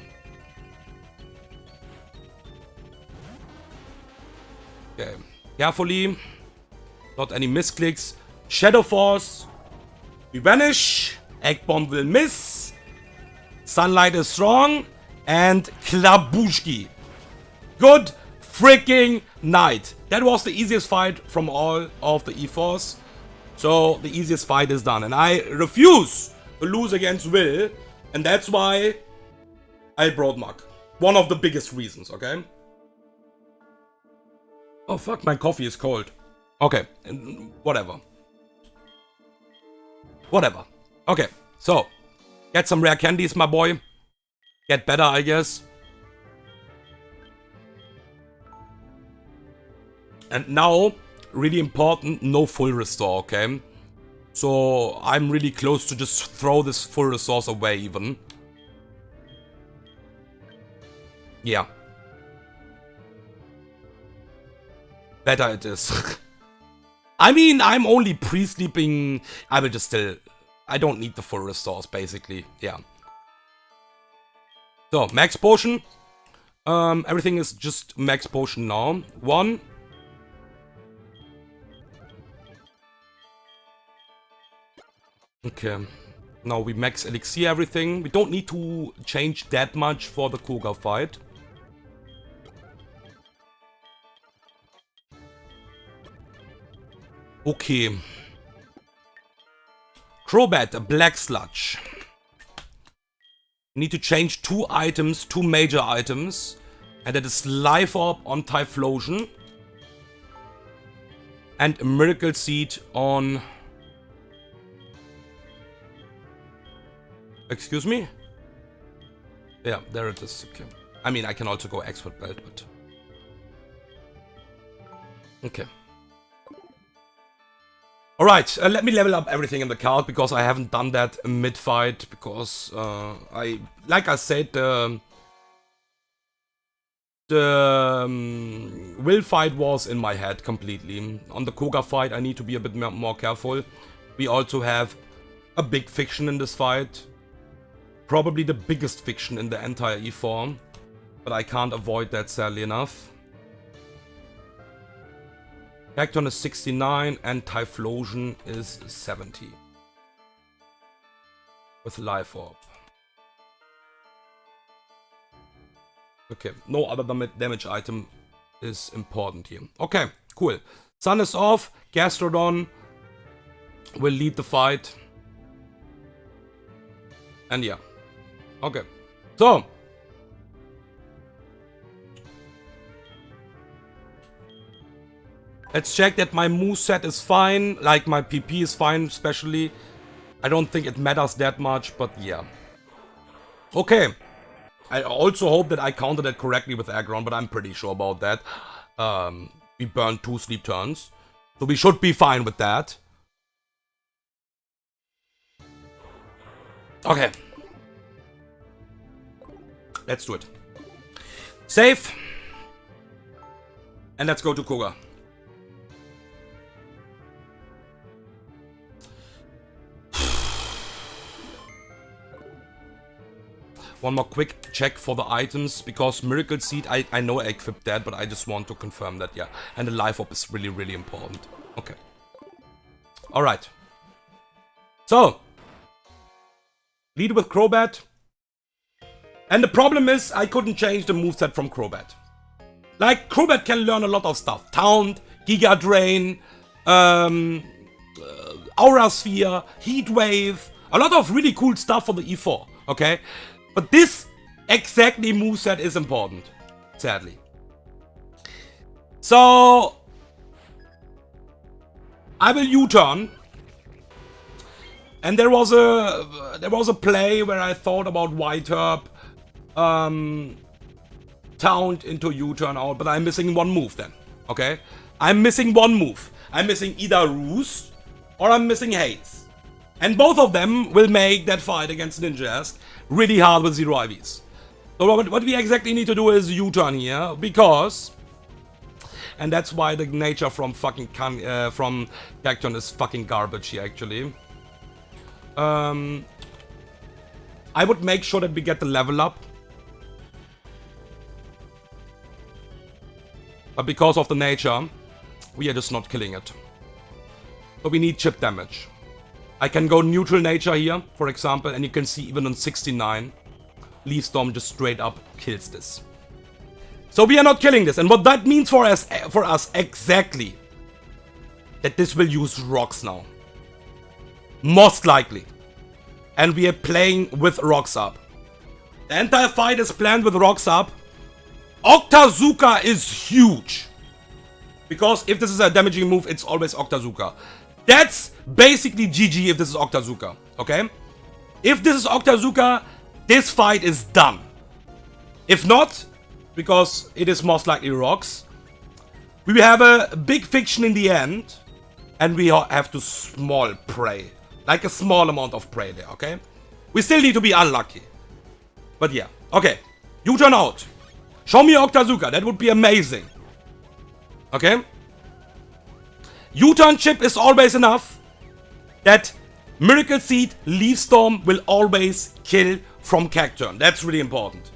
Okay, carefully. Not any misclicks. Shadow Force. We vanish. Egg Bomb will miss. Sunlight is strong. And Klabushki. Good freaking night. That was the easiest fight from all of the E4s. So the easiest fight is done. And I refuse to lose against Will. And that's why I brought Mug. One of the biggest reasons, okay? Oh fuck, my coffee is cold. Okay, whatever. Whatever. Okay, so. Get some rare candies, my boy. Get better, I guess. And now, really important, no full restore, okay? So, I'm really close to just throw this full resource away, even. Yeah. Better it is. I mean, I'm only pre-sleeping. I will just still... I don't need the full restores, basically. Yeah. So, max potion. Everything is just max potion now. 1. Okay. Now we max elixir everything. We don't need to change that much for the Koga fight. Okay. Crobat, a black sludge. Need to change 2 items, 2 major items. And that is Life Orb on Typhlosion. And a Miracle Seed on... Excuse me? Yeah, there it is. Okay. I mean, I can also go Expert Belt, but... Okay. Alright, let me level up everything in the card, because I haven't done that mid-fight, because like I said, the Will fight was in my head completely. On the Koga fight, I need to be a bit more careful. We also have a big fiction in this fight. Probably the biggest fiction in the entire E4, but I can't avoid that, sadly enough. Hecton is 69 and Typhlosion is 70. With Life Orb. Okay, no other damage item is important here. Okay, cool. Sun is off. Gastrodon will lead the fight. And yeah. Okay. So. Let's check that my moveset is fine. Like my PP is fine, especially. I don't think it matters that much, but yeah. Okay. I also hope that I counted it correctly with Aggron, but I'm pretty sure about that. We burned 2 sleep turns. So we should be fine with that. Okay. Let's do it. Save. And let's go to Koga. One more quick check for the items, because Miracle Seed, I know I equipped that, but I just want to confirm that, yeah. And the Life Orb is really, really important. Okay. Alright. So. Lead with Crobat. And the problem is, I couldn't change the moveset from Crobat. Like, Crobat can learn a lot of stuff. Taunt, Giga Drain, Aura Sphere, Heat Wave. A lot of really cool stuff for the E4, okay? But this exactly moveset is important, sadly. So I will U-turn. And there was a play where I thought about White Herb, Taunt into U-turn out, but I'm missing one move then. Okay? I'm missing one move. I'm missing either Roost or I'm missing Haze. And both of them will make that fight against Ninjask really hard with 0 IVs. So what we exactly need to do is U-turn here, because... And that's why the nature from fucking from Cacturn is fucking garbage here, actually. I would make sure that we get the level up. But because of the nature, we are just not killing it. So we need chip damage. I can go neutral nature here, for example, and you can see even on 69, Leaf Storm just straight up kills this. So we are not killing this, and what that means for us exactly, that this will use rocks now. Most likely. And we are playing with rocks up. The entire fight is planned with rocks up. Octazooka is huge. Because if this is a damaging move, it's always Octazooka. That's basically GG if this is Octazooka, okay? If this is Octazooka, this fight is done. If not, because it is most likely rocks, we will have a big fiction in the end, and we have to small prey. Like a small amount of prey there, okay? We still need to be unlucky. But yeah, okay. U-turn out. Show me Octazooka, that would be amazing. Okay? U-turn chip is always enough. That Miracle Seed, Leaf Storm will always kill from Cacturn. That's really important.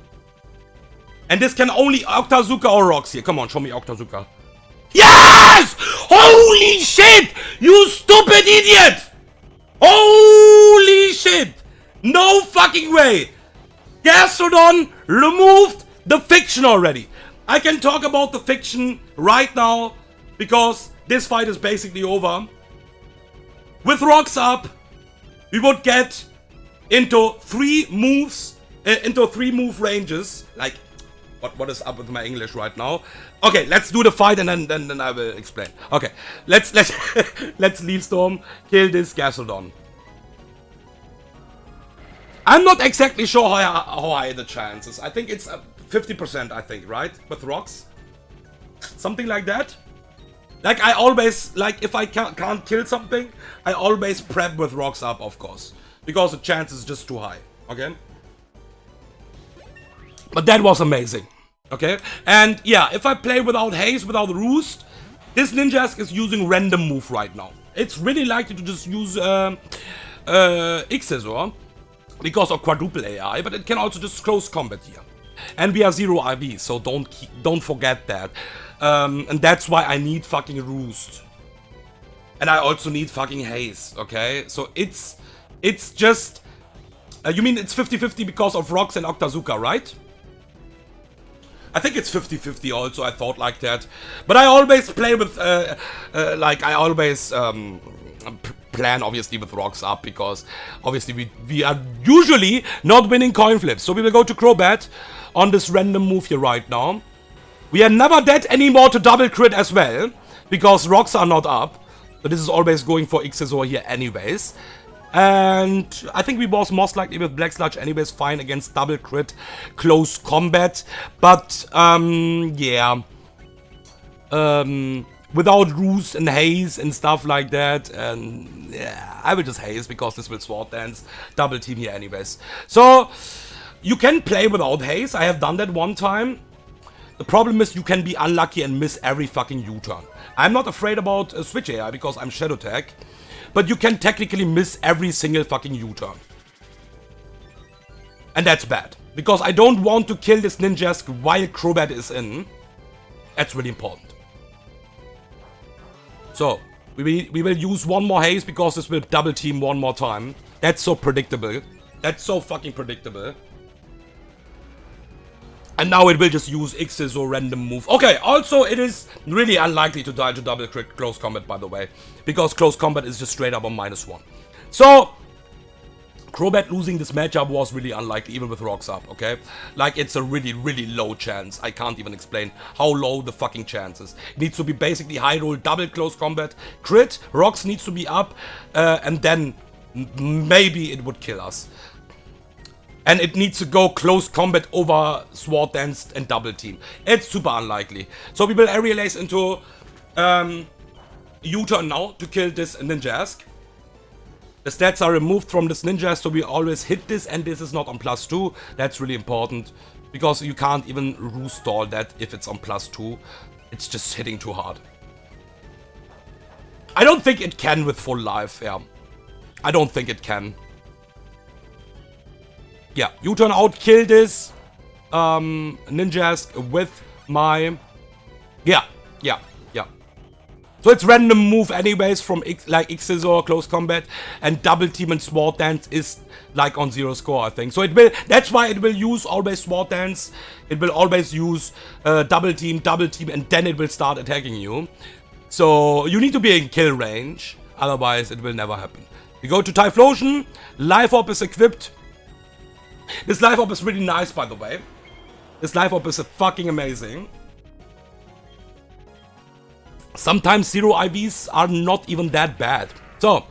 And this can only Octazooka or rocks here. Come on, show me Octazooka. Yes! Holy shit! You stupid idiot! Holy shit! No fucking way! Gastrodon removed the fiction already. I can talk about the fiction right now because this fight is basically over. With rocks up, we would get into 3 moves, into 3 move ranges. Like, what is up with my English right now? Okay, let's do the fight and then I will explain. Okay, let's let's Leaf Storm kill this Gastrodon. I'm not exactly sure how high the chances. I think it's 50%, I think, right? With rocks? Something like that? Like, I always, like, if I can't kill something, I always prep with rocks up, of course. Because the chance is just too high, okay? But that was amazing, okay? And, yeah, if I play without haste, without roost, this Ninjask is using random move right now. It's really likely to just use X-Scissor because of quadruple AI, but it can also just close combat here. And we are 0 IV, so don't forget that. And that's why I need fucking roost. And I also need fucking haste, okay? So it's just... you mean it's 50-50 because of rocks and Octazooka, right? I think it's 50-50 also, I thought like that. But I always play with, like, I always plan, obviously, with rocks up, because, obviously, we are usually not winning coin flips. So we will go to Crobat on this random move here right now. We are never dead anymore to double crit as well, because rocks are not up. So this is always going for X-Scissor here anyways. And I think we was most likely with Black Sludge anyways fine against double crit close combat. But, yeah. Without roost and haze and stuff like that. And yeah, I will just haze because this will sword dance double team here anyways. So, you can play without haze. I have done that one time. The problem is you can be unlucky and miss every fucking U-turn. I'm not afraid about Switch AI because I'm Shadow Tech. But you can technically miss every single fucking U-turn. And that's bad. Because I don't want to kill this Ninjask while Crobat is in. That's really important. So, we will use one more haste because this will double team one more time. That's so predictable. That's so fucking predictable. And now it will just use X's or random move. Okay, also it is really unlikely to die to double crit close combat, by the way. Because close combat is just straight up on -1. So, Crobat losing this matchup was really unlikely, even with rocks up, okay? Like, it's a really, really low chance. I can't even explain how low the fucking chance is. It needs to be basically high roll, double close combat, crit, rocks needs to be up, and then maybe it would kill us. And it needs to go close combat over sword dance and double team. It's super unlikely. So we will aerial ace into U-turn now to kill this Ninjask. The stats are removed from this ninja, so we always hit this, and this is not on +2. That's really important, because you can't even restall that if it's on +2. It's just hitting too hard. I don't think it can with full life, yeah. I don't think it can. Yeah, U-turn out, kill this ninjas with my... Yeah. So it's random move anyways from X-Scissor, Close Combat, and Double Team and Sword Dance is like on 0 score, I think. So it will, that's why it will use always Sword Dance, it will always use Double Team, and then it will start attacking you. So you need to be in kill range, otherwise it will never happen. We go to Typhlosion, Life Orb is equipped. This Life Orb is really nice, by the way. This Life Orb is fucking amazing. Sometimes 0 IVs are not even that bad. So,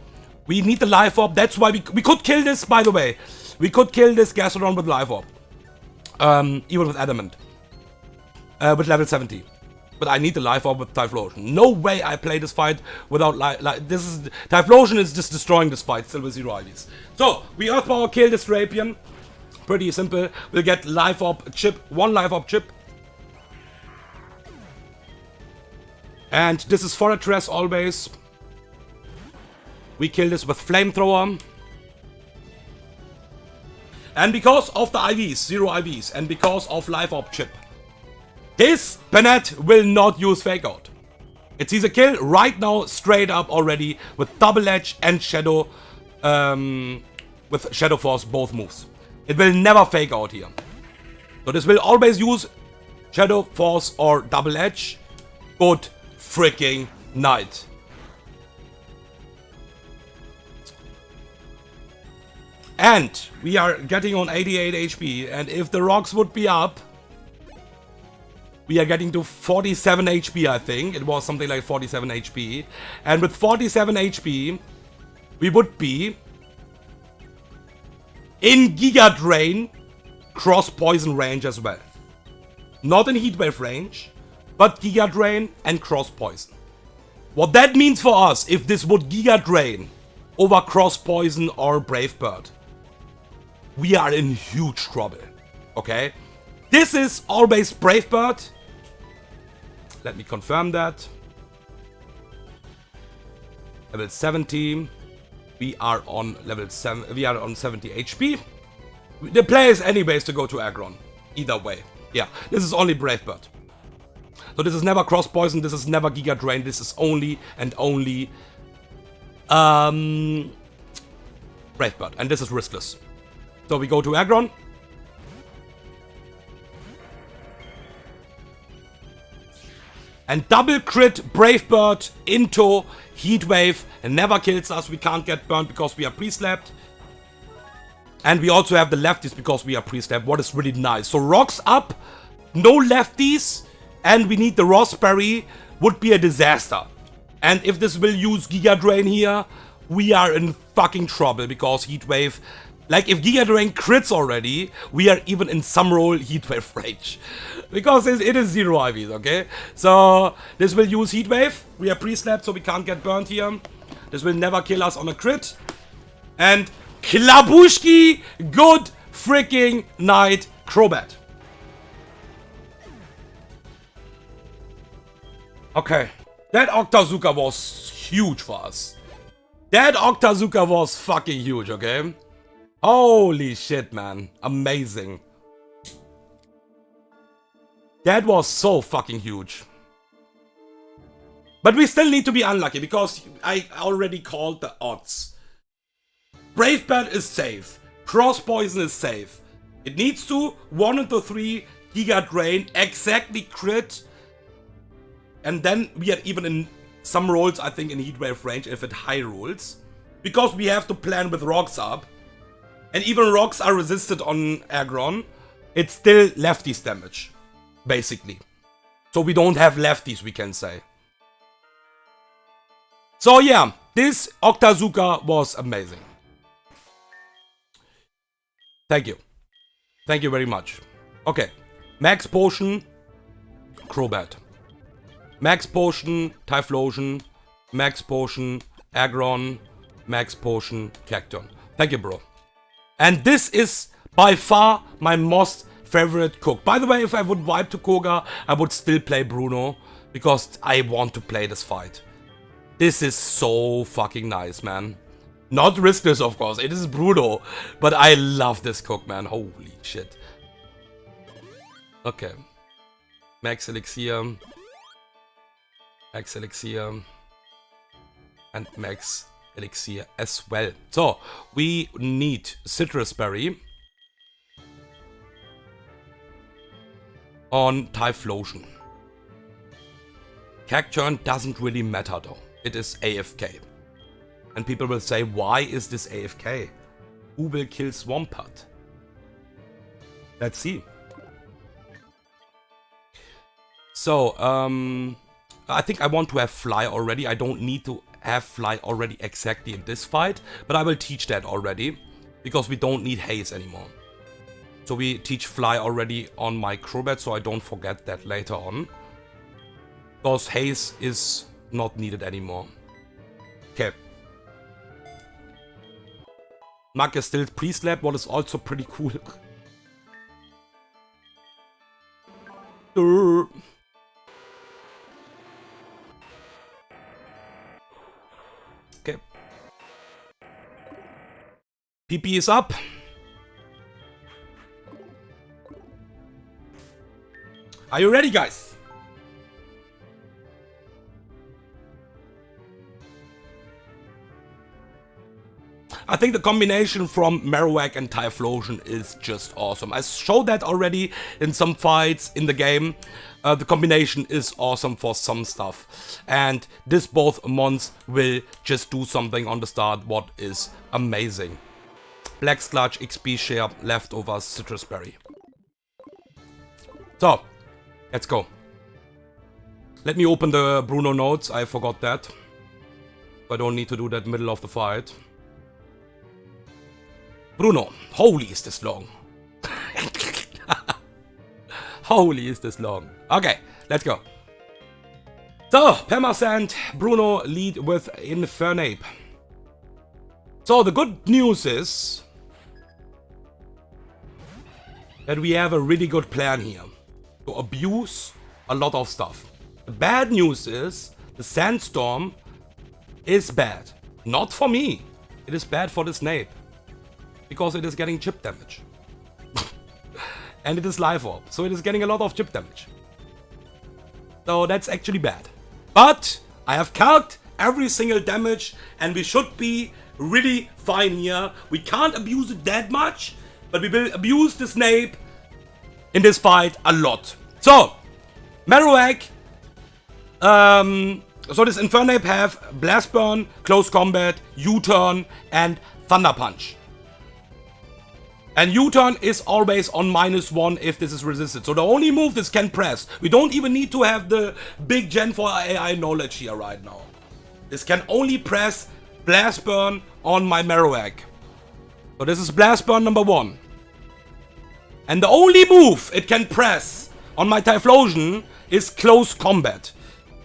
we need the Life Orb. That's why we could kill this, by the way. We could kill this Gastrodon with Life Orb. Even with Adamant. With level 70. But I need the Life Orb with Typhlosion. No way I play this fight without Typhlosion is just destroying this fight, still with 0 IVs. So, we Earth Power kill this Drapion. Pretty simple. We'll get Life Orb chip, 1 Life Orb chip. And this is Fortress always. We kill this with Flamethrower. And because of the IVs, 0 IVs, and because of Life Orb chip, this Banette will not use Fake Out. It sees a kill right now, straight up already, with Double Edge and Shadow, with Shadow Force, both moves. It will never Fake Out here. So this will always use Shadow Force or Double Edge. Good freaking night. And we are getting on 88 HP, and if the rocks would be up, we are getting to 47 HP, I think. It was something like 47 HP. And with 47 HP, we would be in Giga Drain cross poison range as well. Not in Heat Wave range, but Giga Drain and cross poison. What that means for us, if this would Giga Drain over cross poison or Brave Bird, we are in huge trouble. Okay? This is always Brave Bird. Let me confirm that. Level 70. We are on level 7. We are on 70 HP. The play is anyways to go to Aggron. Either way. Yeah, this is only Brave Bird. So this is never cross poison, this is never Giga Drain, this is only and only Brave Bird, and this is riskless. So we go to Aggron. And double crit Brave Bird into Heat Wave, and never kills us. We can't get burned because we are pre-slapped. And we also have the lefties because we are pre-slapped, what is really nice. So rocks up, no lefties, and we need the Raspberry, would be a disaster. And if this will use Giga Drain here, we are in fucking trouble because Heat Wave, like if Giga Drain crits already, we are even in some roll Heat Wave range. Because it is 0 IVs, okay? So this will use Heat Wave. We are pre-slapped so we can't get burned here. This will never kill us on a crit. And Klabushki, good freaking night, Crobat. Okay, that Octazooka was huge for us. That Octazooka was fucking huge, okay? Holy shit, man. Amazing. That was so fucking huge. But we still need to be unlucky because I already called the odds. Brave Bird is safe. Cross Poison is safe. It needs to 1 into 3 Giga Drain, exactly crit. And then we are even in some rolls, I think, in Heat Wave range if it high rolls. Because we have to plan with rocks up. And even rocks are resisted on Aggron. It's still lefties damage, basically. So we don't have lefties, we can say. So yeah, this Octazooka was amazing. Thank you. Thank you very much. Okay, Max Potion, Crobat. Max Potion, Typhlosion, Max Potion, Aggron, Max Potion, Cacturn. Thank you, bro. And this is by far my most favorite cook. By the way, if I would vibe to Koga, I would still play Bruno, because I want to play this fight. This is so fucking nice, man. Not riskless, of course. It is Bruno. But I love this cook, man. Holy shit. Okay. Max Elixir. Max Elixir. And Max Elixir as well. So, we need Citrus Berry on Typhlosion. Cacturn doesn't really matter though. It is AFK. And people will say, why is this AFK? Who will kill Swampert? Let's see. So, I think I want to have Fly already. I don't need to have Fly already exactly in this fight, but I will teach that already, because we don't need Haze anymore. So we teach Fly already on my Crobat, so I don't forget that later on. Because Haze is not needed anymore. Okay. Mug is still pre-slap, what is also pretty cool. Okay. PP is up. Are you ready, guys? I think the combination from Marowak and Typhlosion is just awesome. I showed that already in some fights in the game. The combination is awesome for some stuff. And this both mons will just do something on the start what is amazing. Black Sludge, XP share, leftovers, Citrus Berry. So, let's go. Let me open the Bruno notes. I forgot that. I don't need to do that middle of the fight. Bruno, holy is this long. Holy is this long. Okay, let's go. So, Permasand, Bruno lead with Infernape. So, the good news is that we have a really good plan here to abuse a lot of stuff. The bad news is the Sandstorm is bad. Not for me. It is bad for the Snape. Because it is getting chip damage. And it is Life Orb, so it is getting a lot of chip damage. So that's actually bad. But I have calced every single damage and we should be really fine here. We can't abuse it that much, but we will abuse the Snape in this fight a lot. So, Marowak, so this Infernape have Blast Burn, Close Combat, U-Turn and Thunder Punch. And U-turn is always on -1 if this is resisted. So the only move this can press. We don't even need to have the big Gen 4 AI knowledge here right now. This can only press Blast Burn on my Marowak. So this is Blast Burn number 1. And the only move it can press on my Typhlosion is Close Combat.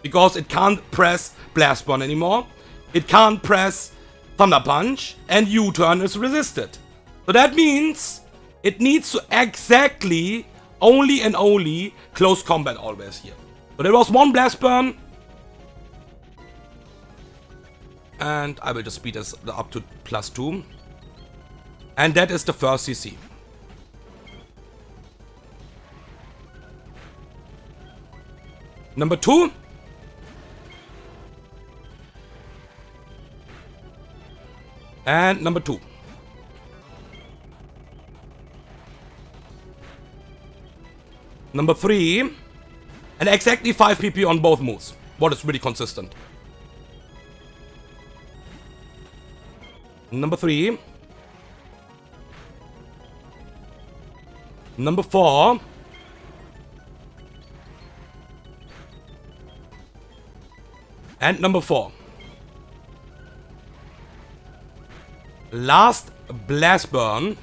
Because it can't press Blast Burn anymore. It can't press Thunder Punch. And U-turn is resisted. So that means it needs to exactly only and only Close Combat always here. So there was one Blast Burn. And I will just speed this up to +2. And that is the first CC. Number 2. And number 2. Number 3, and exactly 5 PP on both moves. What is really consistent. Number 3. Number 4. And number 4. Last Blast Burn.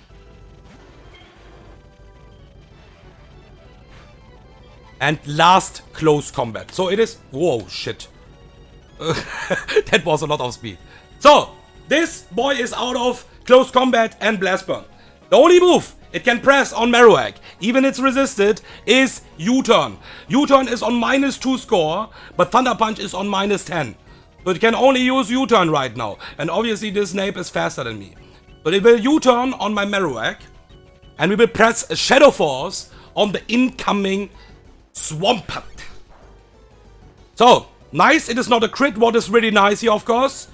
And last Close Combat. So it is... Whoa, shit. That was a lot of speed. So, this boy is out of close combat and blast burn. The only move it can press on Marowak, even it's resisted, is U-turn. U-turn is on -2 score, but Thunder Punch is on -10. So it can only use U-turn right now. And obviously this Snape is faster than me. But it will U-turn on my Marowak, and we will press a Shadow Force on the incoming Swampert. So, nice, it is not a crit, what is really nice here, of course.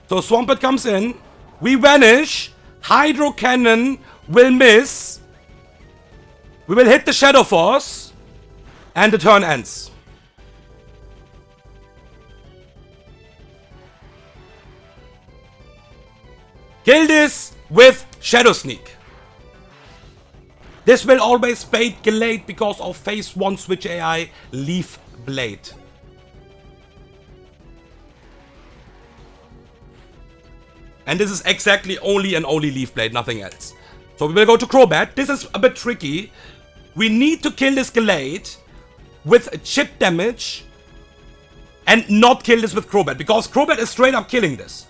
So Swampert comes in, we vanish, Hydro Cannon will miss, we will hit the Shadow Force, and the turn ends. Kill this with Shadow Sneak. This will always bait Gallade because of phase 1 switch AI Leaf Blade. And this is exactly only and only Leaf Blade, nothing else. So we will go to Crobat. This is a bit tricky. We need to kill this Gallade with chip damage and not kill this with Crobat, because Crobat is straight up killing this.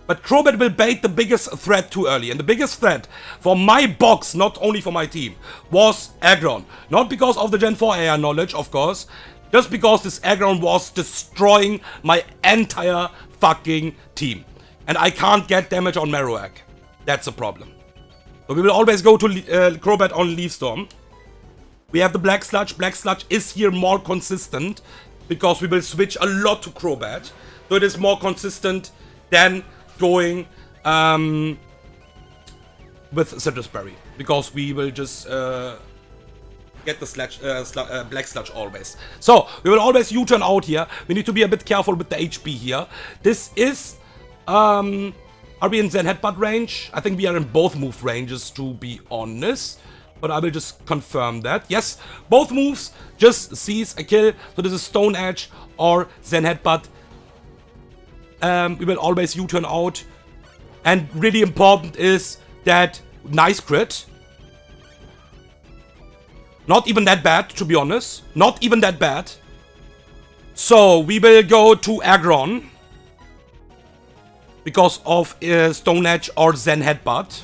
But Crobat will bait the biggest threat too early. And the biggest threat for my box, not only for my team, was Aggron. Not because of the Gen 4 AI knowledge, of course. Just because this Aggron was destroying my entire fucking team. And I can't get damage on Marowak. That's a problem. So we will always go to Crobat on Leaf Storm. We have the Black Sludge. Black Sludge is here more consistent, because we will switch a lot to Crobat. So it is more consistent than going with Citrus Berry, because we will just get the Black Sludge always. So we will always U-turn out here. We need to be a bit careful with the HP here. This is are we in Zen Headbutt range? I think we are in both move ranges, to be honest, but I will just confirm that. Yes, both moves just seize a kill. So this is Stone Edge or Zen Headbutt. We will always U-turn out. And really important is that nice crit. Not even that bad, to be honest. Not even that bad. So we will go to Aggron, because of Stone Edge or Zen Headbutt.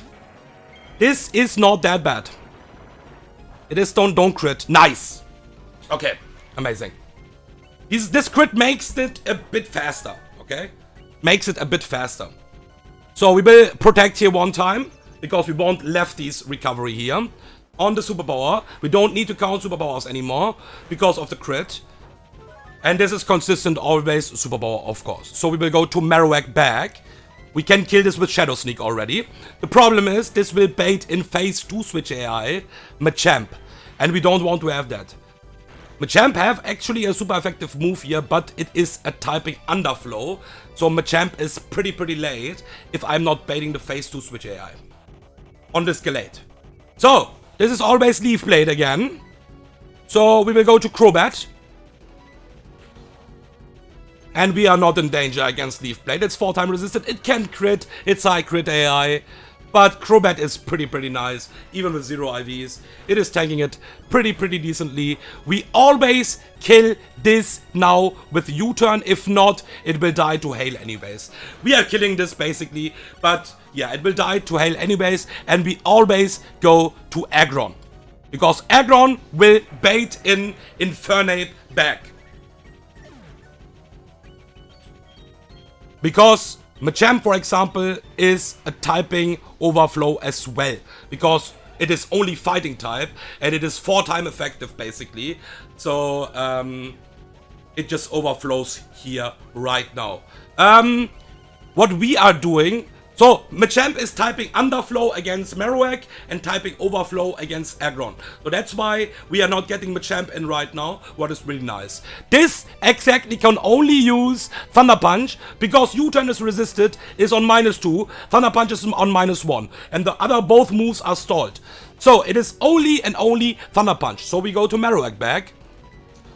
This is not that bad. It is don't crit. Nice. Okay, amazing. This crit makes it a bit faster, okay? Makes it a bit faster. So we will protect here one time, because we want Lefty's recovery here. On the Superpower, we don't need to count Superpowers anymore, because of the crit. And this is consistent always Superpower, of course. So we will go to Marowak back. We can kill this with Shadow Sneak already. The problem is, this will bait in phase 2 switch AI Machamp. And we don't want to have that. Machamp have actually a super effective move here, but it is a typing underflow. So Machamp is pretty late if I'm not baiting the phase 2 switch AI on this Gallade. So, this is always Leaf Blade again. So we will go to Crobat. And we are not in danger against Leaf Blade. It's 4-time resistant. It can crit. It's high crit AI. But Crobat is pretty nice. Even with 0 IVs. It is tanking it pretty decently. We always kill this now with U-turn. If not, it will die to Hail anyways. We are killing this basically. But yeah, it will die to Hail anyways. And we always go to Aggron. Because Aggron will bait in Infernape back. Because Machamp, for example, is a typing overflow as well. Because it is only fighting type, and it is 4-time effective, basically. So, it just overflows here right now. What we are doing... So, Machamp is typing Underflow against Marowak and typing Overflow against Aggron. So that's why we are not getting Machamp in right now, what is really nice. This exactly can only use Thunder Punch, because U-turn is resisted, is on -2, Thunder Punch is on -1, and the other both moves are stalled. So it is only and only Thunder Punch. So we go to Marowak back,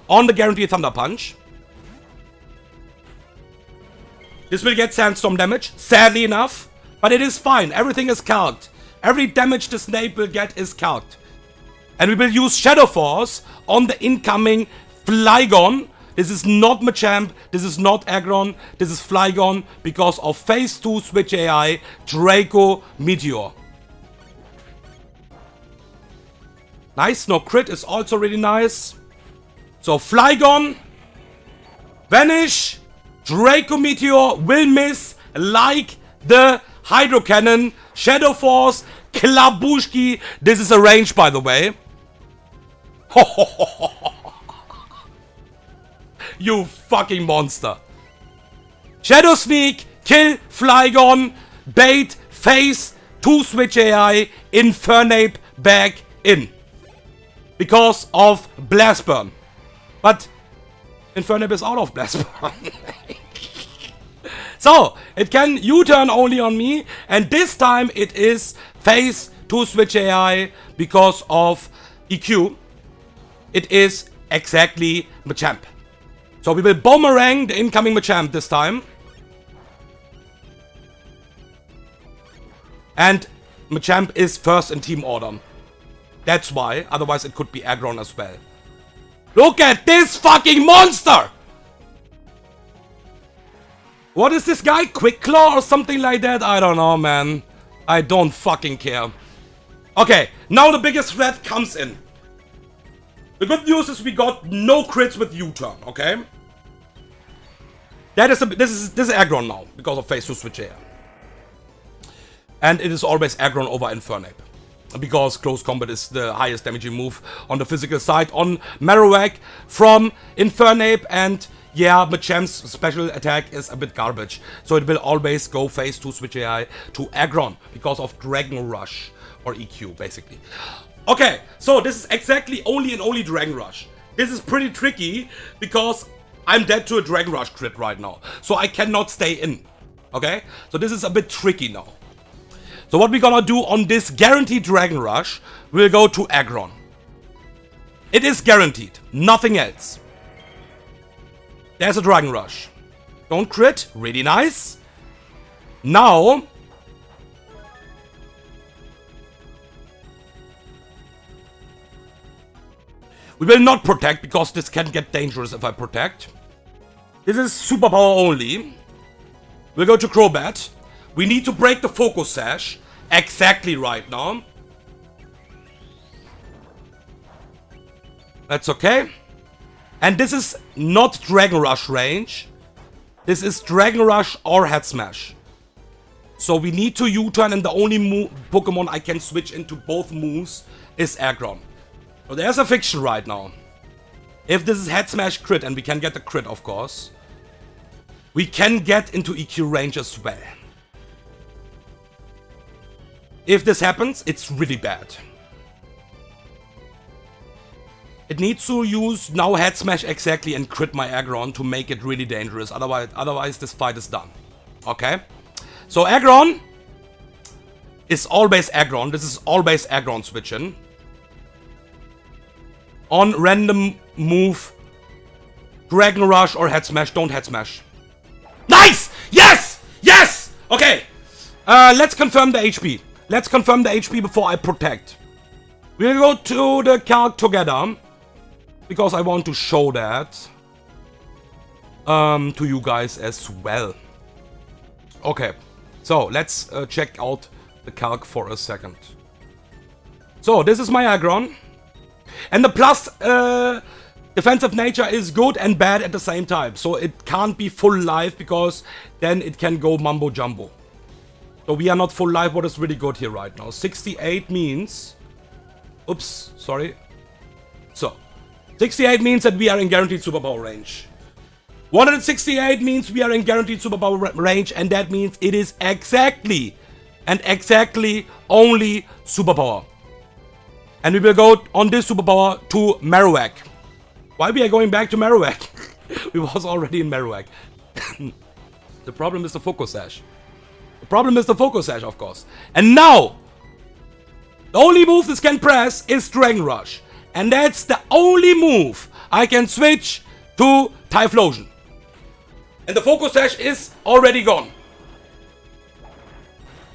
on the guaranteed Thunder Punch. This will get Sandstorm damage, sadly enough. But it is fine, everything is calced. Every damage the Snape will get is calced. And we will use Shadow Force on the incoming Flygon, This is not Machamp, this is not Aggron, this is Flygon because of Phase 2 Switch AI, Draco, Meteor. Nice, no crit is also really nice. So Flygon, Vanish, Draco Meteor will miss like the Hydro Cannon, Shadow Force, Klabushki. This is a range, by the way. You fucking monster. Shadow Sneak, kill Flygon, bait, Phase 2 Switch AI, Infernape back in. Because of Blast Burn. But Infernape is out of Blast Burn. So, it can U-turn only on me, and this time it is Phase 2 Switch AI because of EQ. It is exactly Machamp. So we will boomerang the incoming Machamp this time. And Machamp is first in team order. That's why, otherwise it could be Aggron as well. Look at this fucking monster! What is this guy? Quick Claw or something like that? I don't know, man. I don't fucking care. Okay, now the biggest threat comes in. The good news is we got no crits with U-turn, okay? This is Aggron now, because of Phase 2 Switch AI. And it is always Aggron over Infernape. Because Close Combat is the highest damaging move on the physical side on Marowak from Infernape, and yeah, Machamp's special attack is a bit garbage. So it will always go Phase 2 Switch AI to Aggron because of Dragon Rush, or EQ basically. Okay, so this is exactly only Dragon Rush. This is pretty tricky because I'm dead to a Dragon Rush crit right now. So I cannot stay in. Okay, so this is a bit tricky now. So what we're gonna do on this guaranteed Dragon Rush, we'll go to Aggron. It is guaranteed, nothing else. There's a Dragon Rush. Don't crit, really nice. Now, we will not protect because this can get dangerous if I protect. This is superpower only. We'll go to Crobat. We need to break the Focus Sash exactly right now. That's okay. And this is not Dragon Rush range. This is Dragon Rush or Head Smash. So we need to U-turn, and the only Pokemon I can switch into both moves is Aggron. So there's a fiction right now. If this is Head Smash crit, and we can get the crit of course, we can get into EQ range as well. If this happens, it's really bad. It needs to use now Head Smash exactly and crit my Aggron to make it really dangerous. Otherwise this fight is done. Okay? So Aggron is always Aggron. This is always Aggron switching. On random move, Dragon Rush or Head Smash. Don't Head Smash. Nice! Yes! Yes! Okay. Let's confirm the HP. Let's confirm the HP before I protect. We'll go to the calc together, because I want to show that to you guys as well. Okay, so let's check out the calc for a second. So this is my Aggron, and the plus defensive nature is good and bad at the same time. So it can't be full life because then it can go mumbo jumbo. So we are not full life, what is really good here right now. 68 means... Oops, sorry. So, 68 means that we are in guaranteed superpower range. 168 means we are in guaranteed superpower range, and that means it is exactly and exactly only superpower. And we will go on this superpower to Marowak. Why we are going back to Marowak? We was already in Marowak. The problem is the Focus Sash. The problem is the Focus Sash, of course. And now, the only move this can press is Dragon Rush. And that's the only move I can switch to Typhlosion. And the Focus Sash is already gone.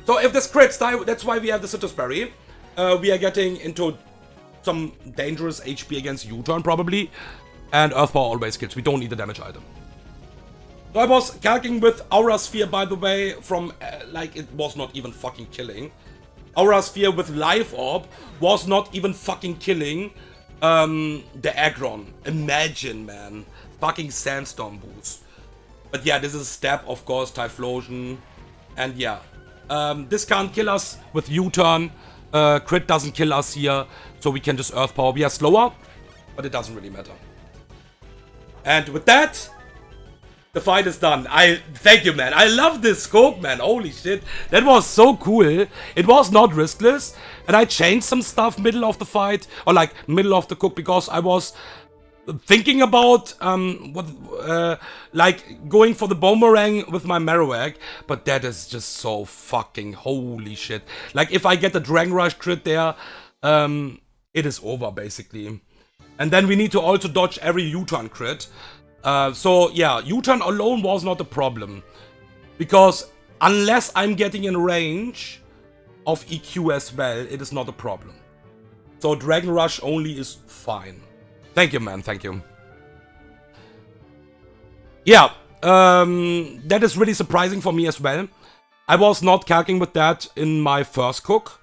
So if this crits, that's why we have the Citrus Berry. We are getting into some dangerous HP against U-turn probably. And Earth Power always kills. We don't need the damage item. So I was calcing with Aura Sphere, by the way, from, like, it was not even fucking killing. Aura Sphere with Life Orb was not even fucking killing the Aggron. Imagine, man. Fucking Sandstorm boost. But yeah, this is Step, of course, Typhlosion. And yeah. This can't kill us with U-Turn. Crit doesn't kill us here. So we can just Earth Power. We are slower, but it doesn't really matter. And with that, the fight is done. Thank you, man. I love this scope, man. Holy shit. That was so cool. It was not riskless. And I changed some stuff middle of the fight. Or like middle of the cook. Because I was thinking about like going for the boomerang with my Marowak. But that is just so fucking holy shit. Like if I get the Dragon Rush crit there, it is over basically. And then we need to also dodge every U-turn crit. So yeah, U-turn alone was not a problem. Because unless I'm getting in range of EQ as well, it is not a problem. So Dragon Rush only is fine. Thank you, man, thank you. Yeah, that is really surprising for me as well. I was not calculating with that in my first cook.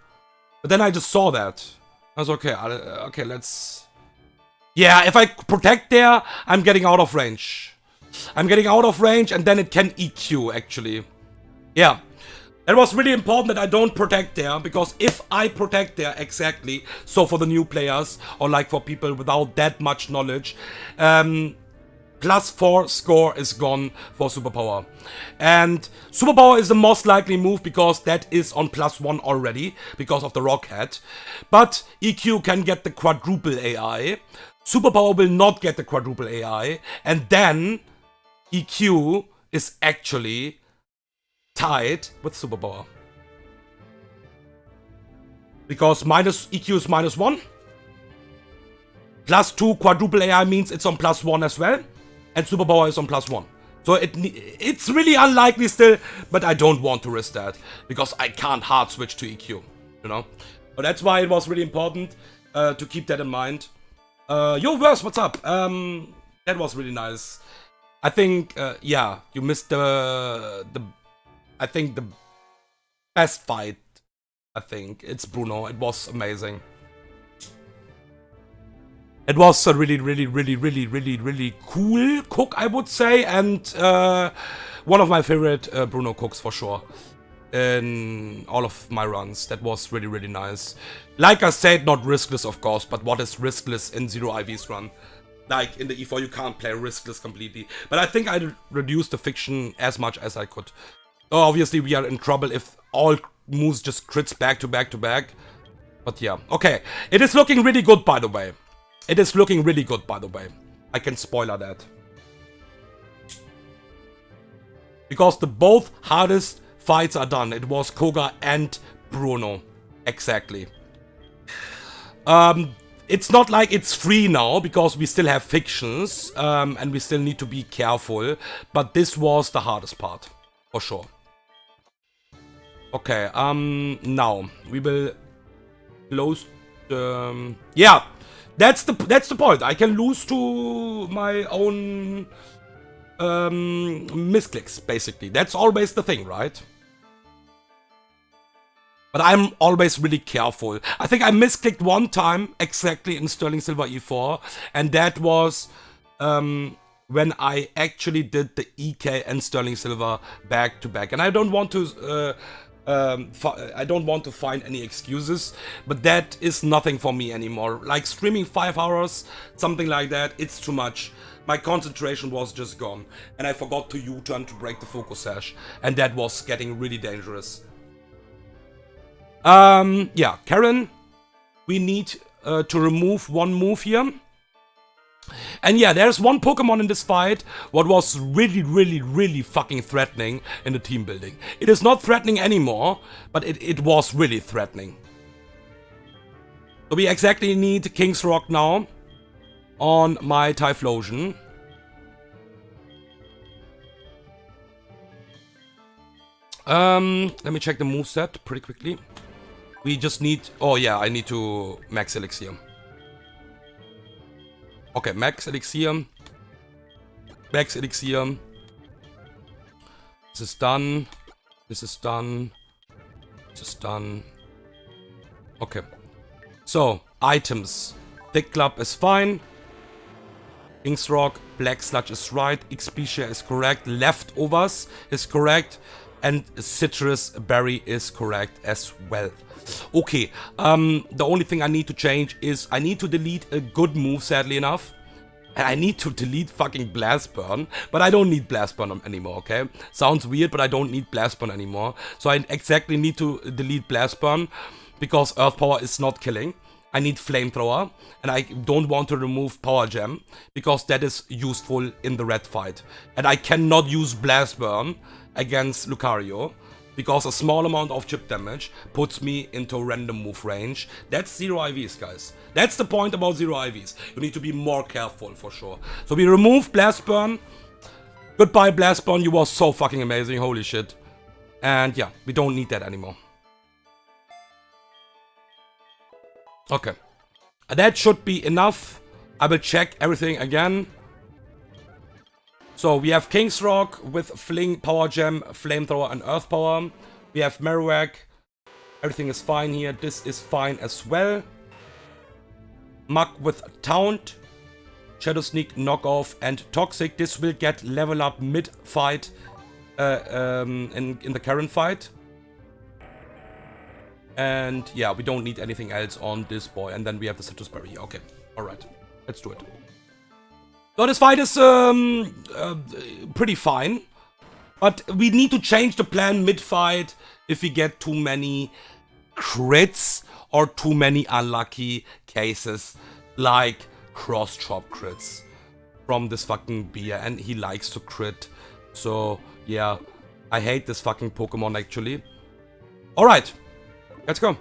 But then I just saw that. I was okay, okay, let's... Yeah, if I protect there, I'm getting out of range. I'm getting out of range and then it can EQ, actually. Yeah. It was really important that I don't protect there, because if I protect there, exactly, so for the new players, or like for people without that much knowledge, +4 score is gone for Superpower. And Superpower is the most likely move because that is on +1 already, because of the Rock Head. But EQ can get the quadruple AI. Superpower will not get the quadruple AI, and then EQ is actually tied with Superpower. Because EQ is -1. +2 quadruple AI means it's on +1 as well, and Superpower is on +1. So it's really unlikely still, but I don't want to risk that, because I can't hard switch to EQ, you know? But that's why it was really important to keep that in mind. Yo, Verse, what's up? That was really nice. I think, yeah, you missed I think the best fight. I think it's Bruno. It was amazing. It was a really cool cook, I would say, and one of my favorite Bruno cooks for sure. In all of my runs. That was really nice. Like I said, not riskless of course, but what is riskless in Zero IV's run? Like in the E4 you can't play riskless completely. But I think I reduced the fiction as much as I could. Obviously we are in trouble if all moves just crits back to back to back. But yeah, okay. It is looking really good, by the way. It is looking really good, by the way. I can spoiler that. Because the both hardest fights are done. It was Koga and Bruno. Exactly. It's not like it's free now, because we still have fictions, and we still need to be careful. But this was the hardest part, for sure. Okay, now we will close the... Yeah, that's the point. I can lose to my own misclicks, basically. That's always the thing, right? But I'm always really careful. I think I misclicked one time exactly in Sterling Silver E4, and that was when I actually did the EK and Sterling Silver back to back. And I don't want to find any excuses, but that is nothing for me anymore. Like streaming 5 hours, something like that, it's too much. My concentration was just gone, and I forgot to U-turn to break the focus hash, and that was getting really dangerous. Yeah, Karen, we need to remove one move here. And yeah, there's one Pokemon in this fight what was really fucking threatening in the team building. It is not threatening anymore, but it was really threatening. So we exactly need King's Rock now on my Typhlosion. Let me check the moveset pretty quickly. We just need... Oh yeah, I need to max Elixir. Okay, Max Elixir. Max Elixir. This is done. This is done. This is done. Okay. So, items. Thick Club is fine. King's Rock, Black Sludge is right. XP share is correct. Leftovers is correct. And Citrus Berry is correct as well. Okay, the only thing I need to change is I need to delete a good move, sadly enough. And I need to delete fucking Blast Burn. But I don't need Blast Burn anymore, okay? Sounds weird, but I don't need Blast Burn anymore. So I exactly need to delete Blast Burn because Earth Power is not killing. I need Flamethrower, and I don't want to remove Power Gem, because that is useful in the red fight. And I cannot use Blast Burn against Lucario, because a small amount of chip damage puts me into random move range. That's 0 IVs, guys. That's the point about 0 IVs. You need to be more careful, for sure. So we remove Blast Burn. Goodbye, Blast Burn. You were so fucking amazing. Holy shit. And yeah, we don't need that anymore. Okay, that should be enough. I will check everything again. So we have King's Rock with Fling, Power Gem, Flamethrower and Earth Power. We have Marowak. Everything is fine here. This is fine as well. Mug with Taunt, Shadow Sneak, Knockoff and Toxic. This will get level up mid-fight in the current fight. And yeah, we don't need anything else on this boy. And then we have the Citrus Berry. Okay, alright. Let's do it. So this fight is pretty fine. But we need to change the plan mid-fight if we get too many crits or too many unlucky cases. Like cross-chop crits from this fucking beer. And he likes to crit. So yeah, I hate this fucking Pokemon actually. Alright. Let's go.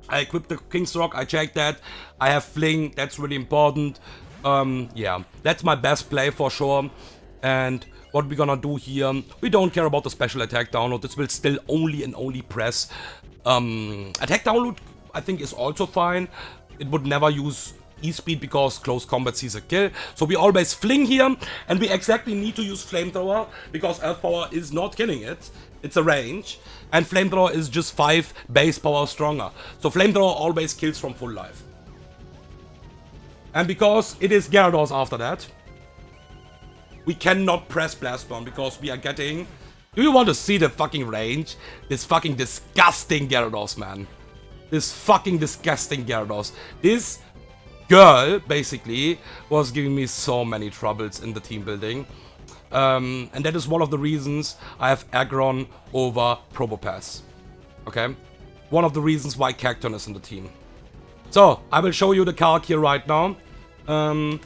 I equipped the King's Rock, I checked that. I have Fling, that's really important. Yeah, that's my best play for sure. And what we're gonna do here, we don't care about the special attack download. This will still only and only press. Attack download, I think, is also fine. It would never use E-Speed because close combat sees a kill. So we always Fling here, and we exactly need to use Flamethrower because Earth Power is not killing it. It's a range, and Flamethrower is just 5 base power stronger. So Flamethrower always kills from full life. And because it is Gyarados after that, we cannot press Blast Bomb because we are getting... Do you want to see the fucking range? This fucking disgusting Gyarados, man. This fucking disgusting Gyarados. This girl, basically, was giving me so many troubles in the team building. And that is one of the reasons I have Aggron over Probopass. Okay? One of the reasons why Cacturne is in the team. So, I will show you the calc here right now. On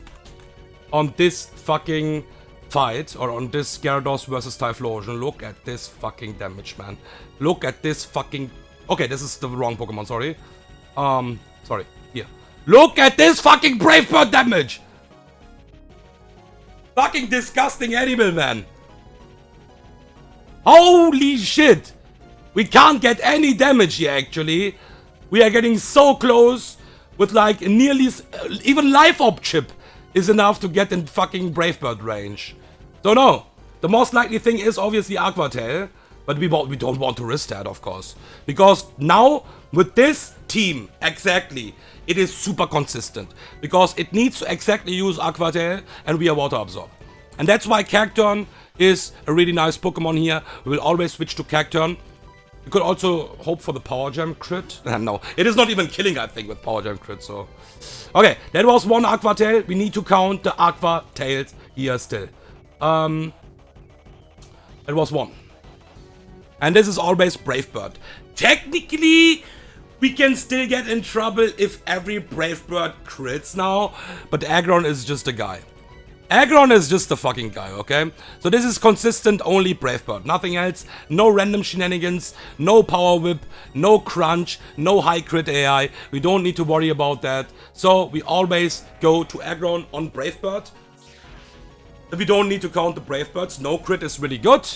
this fucking fight, or on this Gyarados versus Typhlosion. Look at this fucking damage, man. Look at this fucking... Okay, this is the wrong Pokemon, sorry. Sorry, here. Look at this fucking Brave Bird damage! Fucking disgusting animal, man. Holy shit! We can't get any damage here, actually. We are getting so close with like nearly... even Life Orb chip is enough to get in fucking Brave Bird range. So no. The most likely thing is obviously Aqua Tail. But we don't want to risk that, of course. Because now, with this team, exactly, it is super consistent. Because it needs to exactly use Aqua Tail, and we are Water Absorb. And that's why Cacturne is a really nice Pokemon here. We will always switch to Cacturne. You could also hope for the Power Gem crit. No, it is not even killing, I think, with Power Gem crit, so... Okay, that was one Aqua Tail. We need to count the Aqua Tails here still. That was one. And this is always Brave Bird. Technically, we can still get in trouble if every Brave Bird crits now. But Aggron is just a guy. Aggron is just a fucking guy, okay? So this is consistent only Brave Bird. Nothing else. No random shenanigans. No Power Whip. No Crunch. No high crit AI. We don't need to worry about that. So we always go to Aggron on Brave Bird. We don't need to count the Brave Birds. No crit is really good.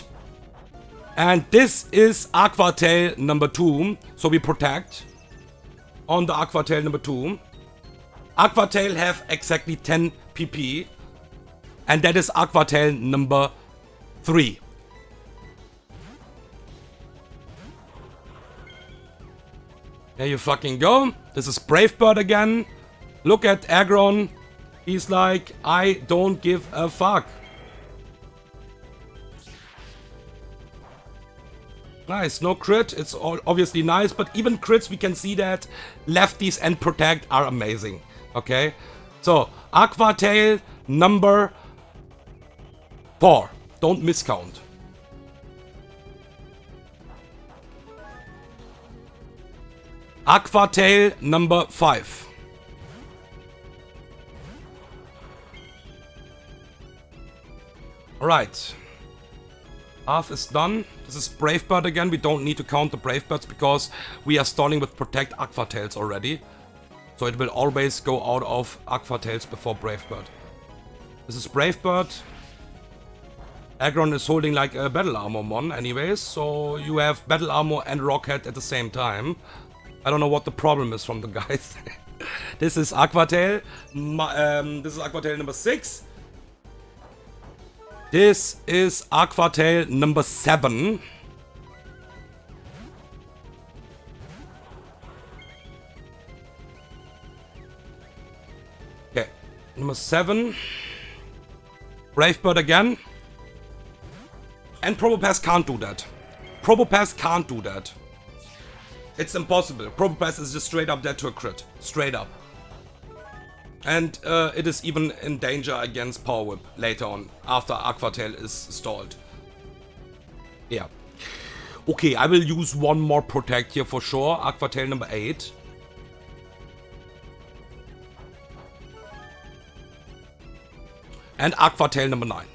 And this is Aqua Tail number 2. So we protect. on the Aqua Tail number 2. Aqua Tail have exactly 10 PP. And that is Aqua Tail number 3. There you fucking go. This is Brave Bird again. Look at Aggron. He's like, I don't give a fuck. Nice, no crit. It's obviously nice, but even crits, we can see that lefties and protect are amazing. Okay? So, Aqua Tail number 4. Don't miscount. Aqua Tail number 5. Alright. Half is done. This is Brave Bird again. We don't need to count the Brave Birds because we are stalling with Protect Aqua Tails already. So it will always go out of Aqua Tails before Brave Bird. This is Brave Bird. Aggron is holding like a Battle Armor mon anyways. So you have Battle Armor and Rocket at the same time. I don't know what the problem is from the guys. This is Aqua Tail. This is Aqua Tail number 6. This is Aqua Tail number 7. Okay, number 7. Brave Bird again. And Probopass can't do that. Probopass can't do that. It's impossible. Probopass is just straight up dead to a crit. Straight up. And it is even in danger against Power Whip later on, after Aqua Tail is stalled. Yeah. Okay, I will use one more Protect here for sure. Aqua Tail number 8. And Aqua Tail number 9.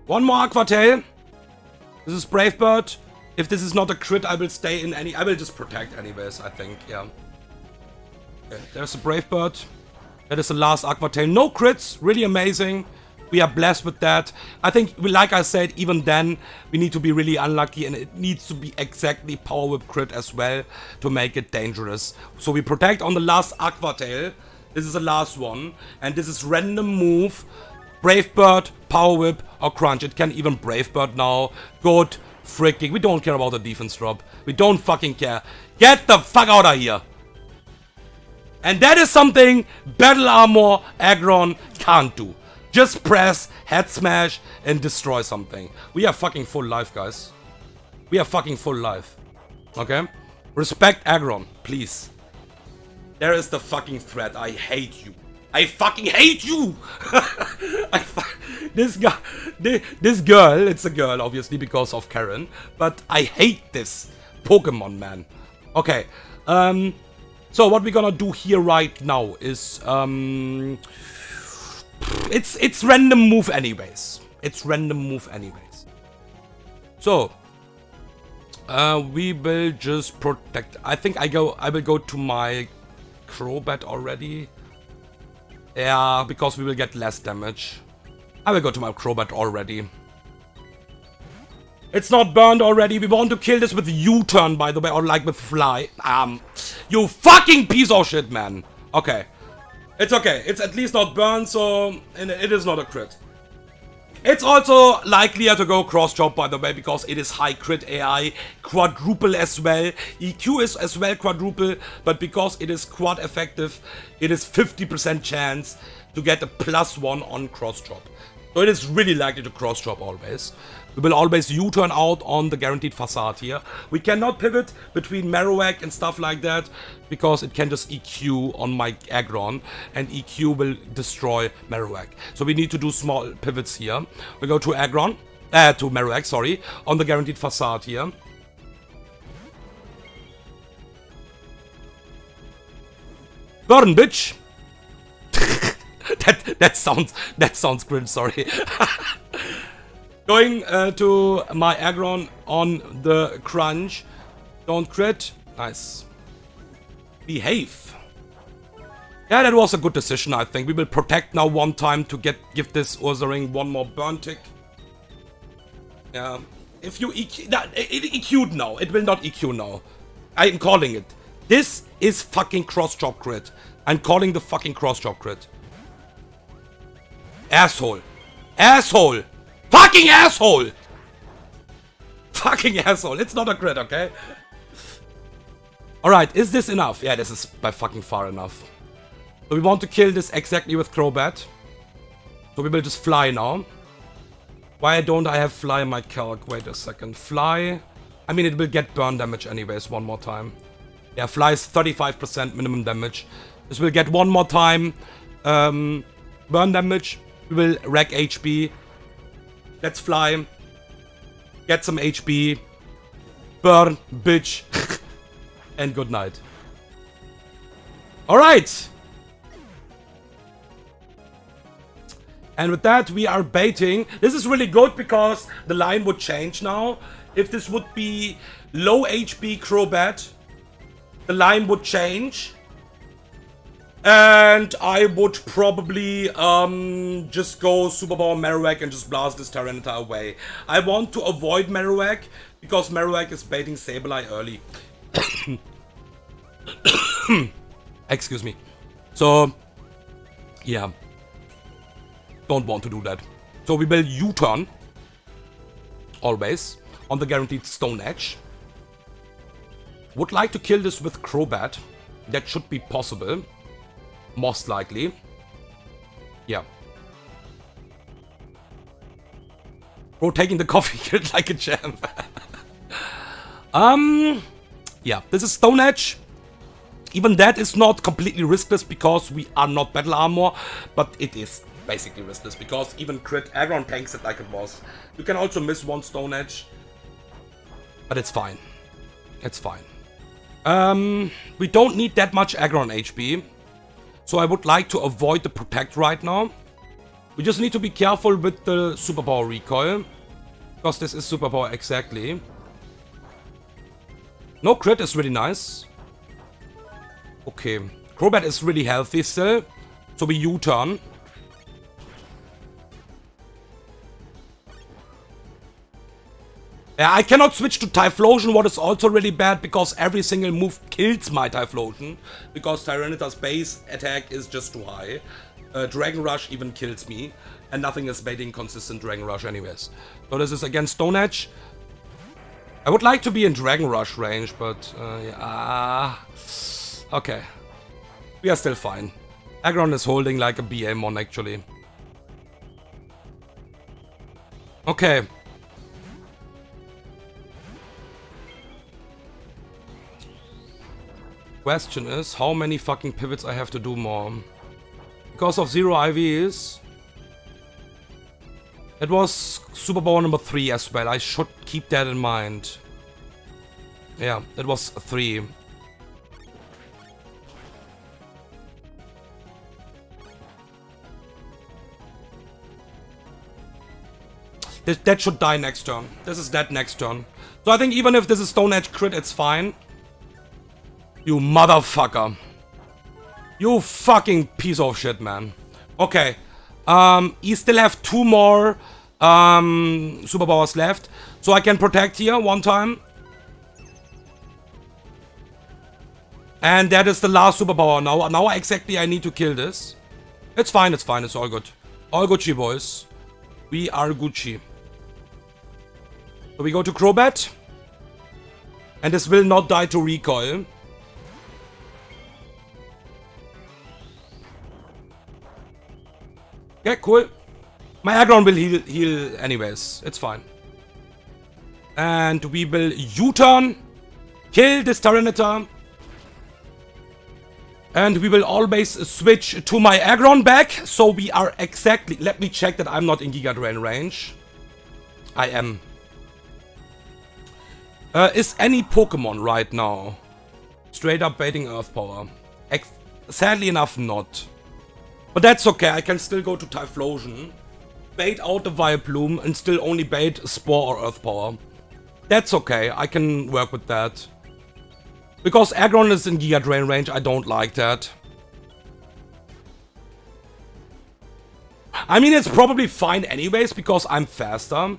One more Aqua Tail. This is Brave Bird. If this is not a crit, I will stay in any... I will just protect anyways, I think, yeah. Okay, there's a Brave Bird. That is the last Aqua Tail. No crits, really amazing. We are blessed with that. I think, like I said, even then, we need to be really unlucky and it needs to be exactly Power Whip crit as well to make it dangerous. So we protect on the last Aqua Tail. This is the last one. And this is random move. Brave Bird, Power Whip, or Crunch. It can even Brave Bird now. Good freaking. We don't care about the defense drop. We don't fucking care. Get the fuck out of here. And that is something Battle Armor Aggron can't do. Just press Head Smash and destroy something. We are fucking full life, guys. We are fucking full life. Okay? Respect Aggron, please. There is the fucking threat. I hate you. I fucking hate you! This guy, this girl, it's a girl obviously because of Karen, but I hate this Pokemon, man. Okay, so what we're gonna do here right now is, it's random move anyways. It's random move anyways. So, we will just protect. I think I will go to my Crobat already. Yeah, because we will get less damage. I will go to my Crobat already. It's not burned already. We want to kill this with U-turn, by the way, or like with Fly. You fucking piece of shit, man. Okay. It's okay. It's at least not burned, so it is not a crit. It's also likelier to go cross chop, by the way, because it is high crit AI, quadruple as well. EQ is as well quadruple, but because it is quad effective, it is 50% chance to get a +1 on cross chop. So it is really likely to cross chop always. We will always U-turn out on the guaranteed facade here. We cannot pivot between Marowak and stuff like that, because it can just EQ on my Aggron, and EQ will destroy Marowak. So we need to do small pivots here. We go to Aggron, to Marowak, sorry, on the guaranteed facade here. Burn, bitch! that sounds cringe, sorry. Going to my Aggron on the Crunch. Don't crit. Nice. Behave. Yeah, that was a good decision, I think. We will protect now one time to give this Ursaring one more burn tick. Yeah. If you EQ... It EQ'd now. It will not EQ now. I'm calling it. This is fucking cross-chop crit. I'm calling the fucking cross-chop crit. Asshole. Asshole. Fucking asshole. Fucking asshole. It's not a crit, okay? Alright, is this enough? Yeah, this is by fucking far enough. So we want to kill this exactly with Crobat. So we will just fly now. Why don't I have fly in my calc? Wait a second. Fly. I mean, it will get burn damage anyways one more time. Yeah, fly is 35% minimum damage. This will get one more time burn damage. We will rack HP. Let's fly. Get some HP. Burn, bitch. And good night. Alright. And with that, we are baiting. This is really good because the line would change now. If this would be low HP Crobat, the line would change. And I would probably just go Super Power Marowak and just blast this Tyranitar away. I want to avoid Marowak because Marowak is baiting Sableye early. Excuse me. So, yeah. Don't want to do that. So we will U-turn. Always. On the guaranteed Stone Edge. Would like to kill this with Crobat. That should be possible. Most likely. Yeah. Bro taking the coffee kid like a champ. Yeah, this is Stone Edge. Even that is not completely riskless because we are not Battle Armor, but it is basically riskless because even crit Aggron tanks it like it was. You can also miss one Stone Edge, but it's fine. It's fine. We don't need that much Aggron HP, so I would like to avoid the Protect right now. We just need to be careful with the Superpower recoil, because this is Superpower exactly. No crit is really nice. Okay, Crobat is really healthy still, so we U-turn. Yeah, I cannot switch to Typhlosion, what is also really bad, because every single move kills my Typhlosion, because Tyranitar's base attack is just too high. Dragon Rush even kills me, and nothing is baiting consistent Dragon Rush anyways. So this is against Stone Edge. I would like to be in Dragon Rush range, but yeah. Okay. We are still fine. Aggron is holding like a BA mon actually. Okay. Question is, how many fucking pivots I have to do more? Because of 0 IVs. It was Superpower number 3 as well. I should keep that in mind. Yeah, it was 3. That should die next turn. This is dead next turn. So I think even if this is Stone Edge crit, it's fine. You motherfucker. You fucking piece of shit, man. Okay. You still have 2 more superpowers left. So I can protect here one time. And that is the last superpower now. Now exactly I need to kill this. It's fine, it's fine, it's all good. All Gucci, boys. We are Gucci. So we go to Crobat. And this will not die to recoil. Yeah, cool. My Aggron will heal anyways. It's fine. And we will U-turn. Kill this Tyranitar. And we will always switch to my Aggron back. So we are exactly... Let me check that I'm not in Giga Drain range. I am. Is any Pokemon right now straight up baiting Earth Power? Sadly enough, not. But that's okay, I can still go to Typhlosion, bait out the Vileplume, and still only bait Spore or Earth Power. That's okay, I can work with that. Because Aggron is in Giga Drain range, I don't like that. I mean, it's probably fine anyways, because I'm faster.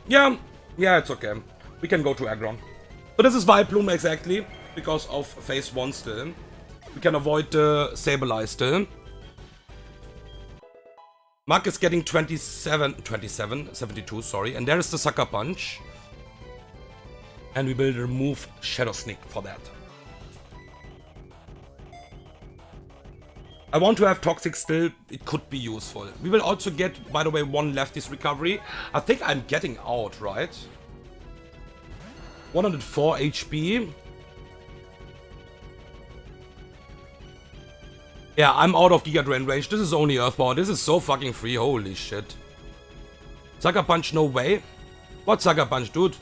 Yeah, it's okay. We can go to Aggron. So this is Vileplume exactly, because of phase 1 still. We can avoid the Sableye still. Mark is getting 72, sorry. And there is the Sucker Punch. And we will remove Shadow Sneak for that. I want to have Toxic still, it could be useful. We will also get, by the way, 1 Lefty's recovery. I think I'm getting out, right? 104 HP. Yeah, I'm out of Giga Drain range. This is only Earthbound. This is so fucking free. Holy shit. Sucker Punch, no way. What Sucker Punch, dude?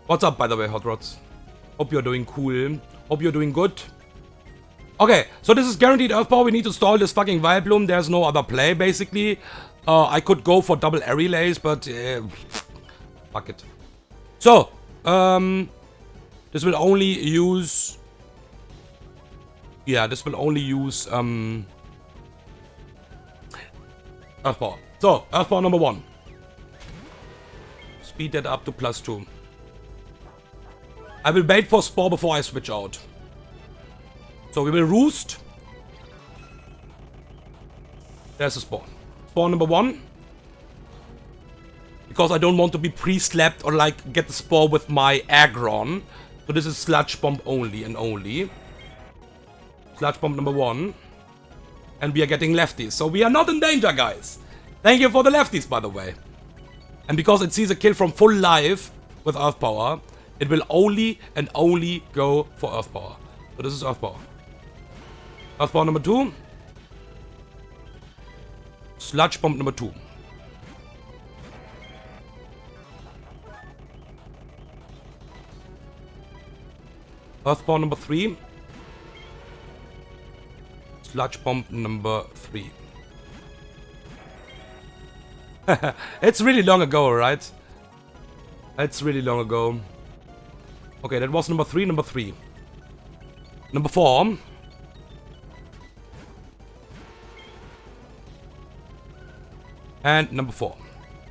What's up, by the way, Hot Rods? Hope you're doing cool. Hope you're doing good. Okay, so this is guaranteed Earth Power. We need to stall this fucking Vileplume. There's no other play, basically. I could go for double air relays, but fuck it. So, this will only use... Yeah, this will only use Earth Power. So, Earth Power number 1. Speed that up to +2. I will wait for Spore before I switch out. So we will Roost. There's a Spore. Spore number 1. Because I don't want to be pre-slapped or like get the Spore with my Aggron. So this is Sludge Bomb only and only. Sludge Bomb number 1. And we are getting lefties. So we are not in danger, guys. Thank you for the lefties, by the way. And because it sees a kill from full life with Earth Power, it will only and only go for Earth Power. So this is Earth Power. Earth Power number 2. Sludge Bomb number 2. Earth Power number 3. Sludge Bomb number 3. It's really long ago, right? It's really long ago. Okay, that was number 3, number 3. Number 4. And number 4.